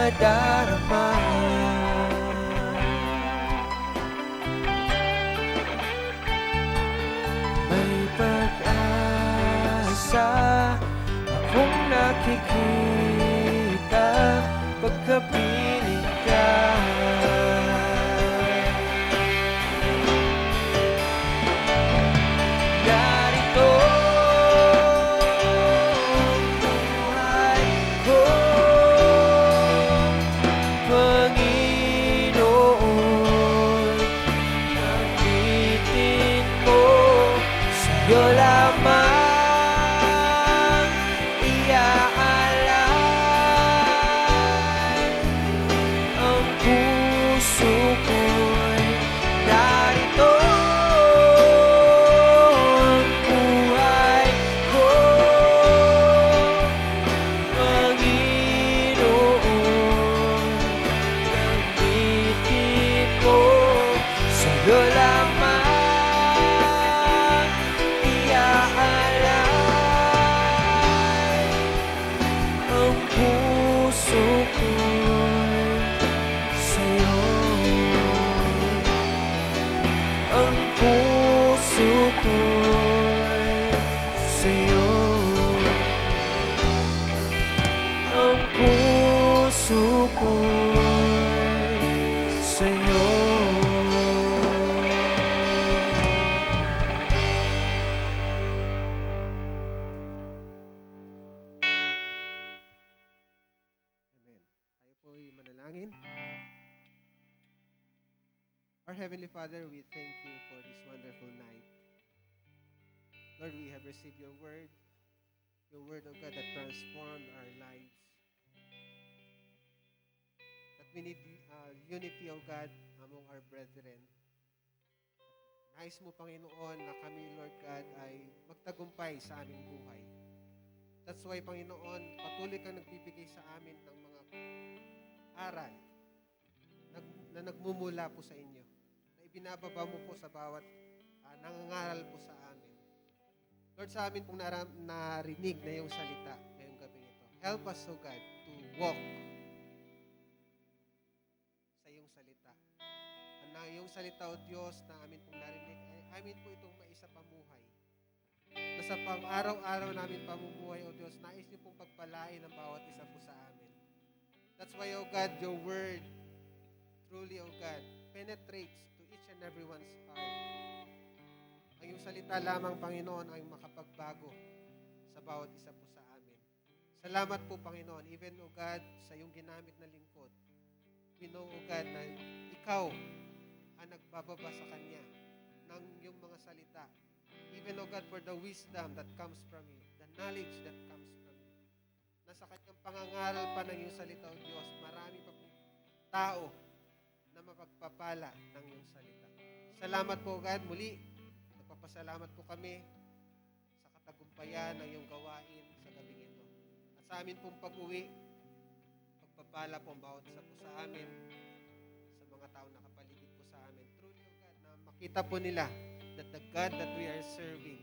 nadarama. May pag-asa akong nakikita pagkapiling ka. Narito ang buhay ko, Panginoon. Nabitin ko sa'yo lamang iaalay ang puso ko'y narito. Ang buhay ko, Panginoon. Gamitin ko sa'yo lamang iaalay ang puso ko'y sa'yo. Ang puso ko'y sa'yo. Ang puso ko'y sa'yo.
Amen. Tayo po'y manalangin. Our Heavenly Father, we thank you for this wonderful night. Lord, we have received your word, oh God, that transformed our lives. That we need unity, oh God, among our brethren. Nais mo, Panginoon, na kami, Lord God, ay magtagumpay sa aming buhay. That's why, Panginoon, patuloy kang nagbibigay sa amin ng mga aral na nagmumula po sa inyo, na ibinababa mo po sa bawat nangangaral po sa amin. Lord, sa amin pong narinig na yung salita ngayong gabi ito. Help us, O God, to walk sa iyong salita. Na yung salita, O Diyos, na amin pong narinig, ay amin po itong maisapamuhay. Na sa pang-araw-araw namin pamumuhay, O Diyos, nais niyo pong pagpalain ang bawat isa po sa amin. That's why, O God, your word truly, O God, penetrates to each and everyone's heart. Ang iyong salita lamang, Panginoon, ay makapagbago sa bawat isa po sa amin. Salamat po, Panginoon, even, O God, sa iyong ginamit na lingkod. We know, O God, na ikaw ang nagbababa sa kanya ng iyong mga salita. Even, O God, for the wisdom that comes from you, the knowledge that comes from you. Nasa kanyang pangangaral pa ng iyong salita, O Diyos, marami pa po tao na mapagpapala ng iyong salita. Salamat po, God, muli. Nagpapasalamat po kami sa katagumpayan ng iyong gawain sa gabing ito. At sa amin pong pag-uwi, pagpapala po ang bawat isa po sa amin, sa mga tao na kapaligid po sa amin. Truly, O God, na makita po nila that the God that we are serving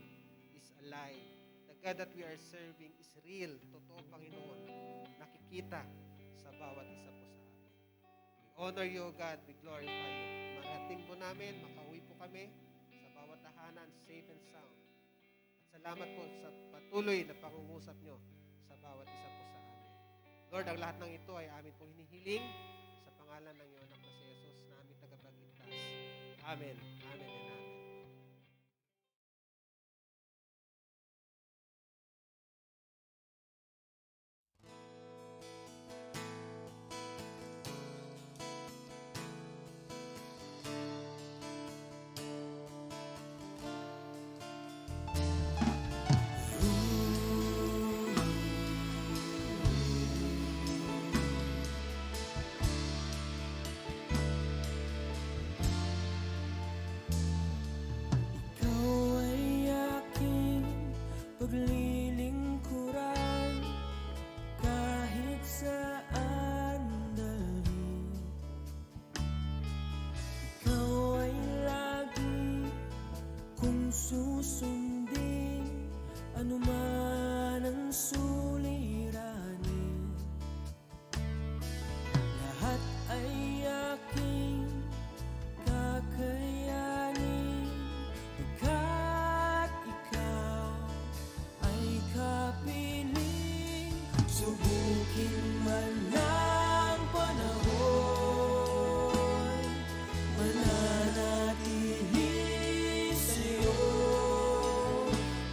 is alive. The God that we are serving is real. Totoo, Panginoon. Nakikita sa bawat isa po sa amin. We honor you, O God. We glorify you. Marating po namin, makauwi po kami sa bawat tahanan, safe and sound. At salamat po sa patuloy na pangungusap nyo sa bawat isa po sa amin. Lord, ang lahat ng ito ay amin pong hinihiling sa pangalan ng iyong anak na si Jesus na aming tagapagligtas. Amen. Amen and amen.
Ikaw ay aking paglilingkuran kahit saan dalhin. Ikaw ay lagi kong susundin, anuman ang suliranin. Subukin man ng panahon, mananatili sa'yo,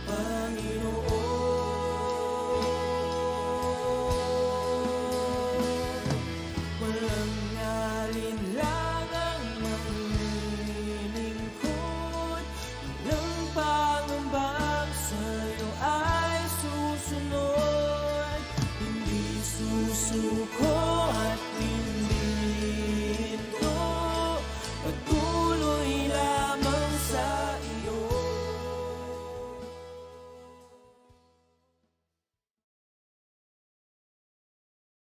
Panginoon. Walang alinlangang manlilingkod, walang pangambang sa'yo ay susunod, hindi susuko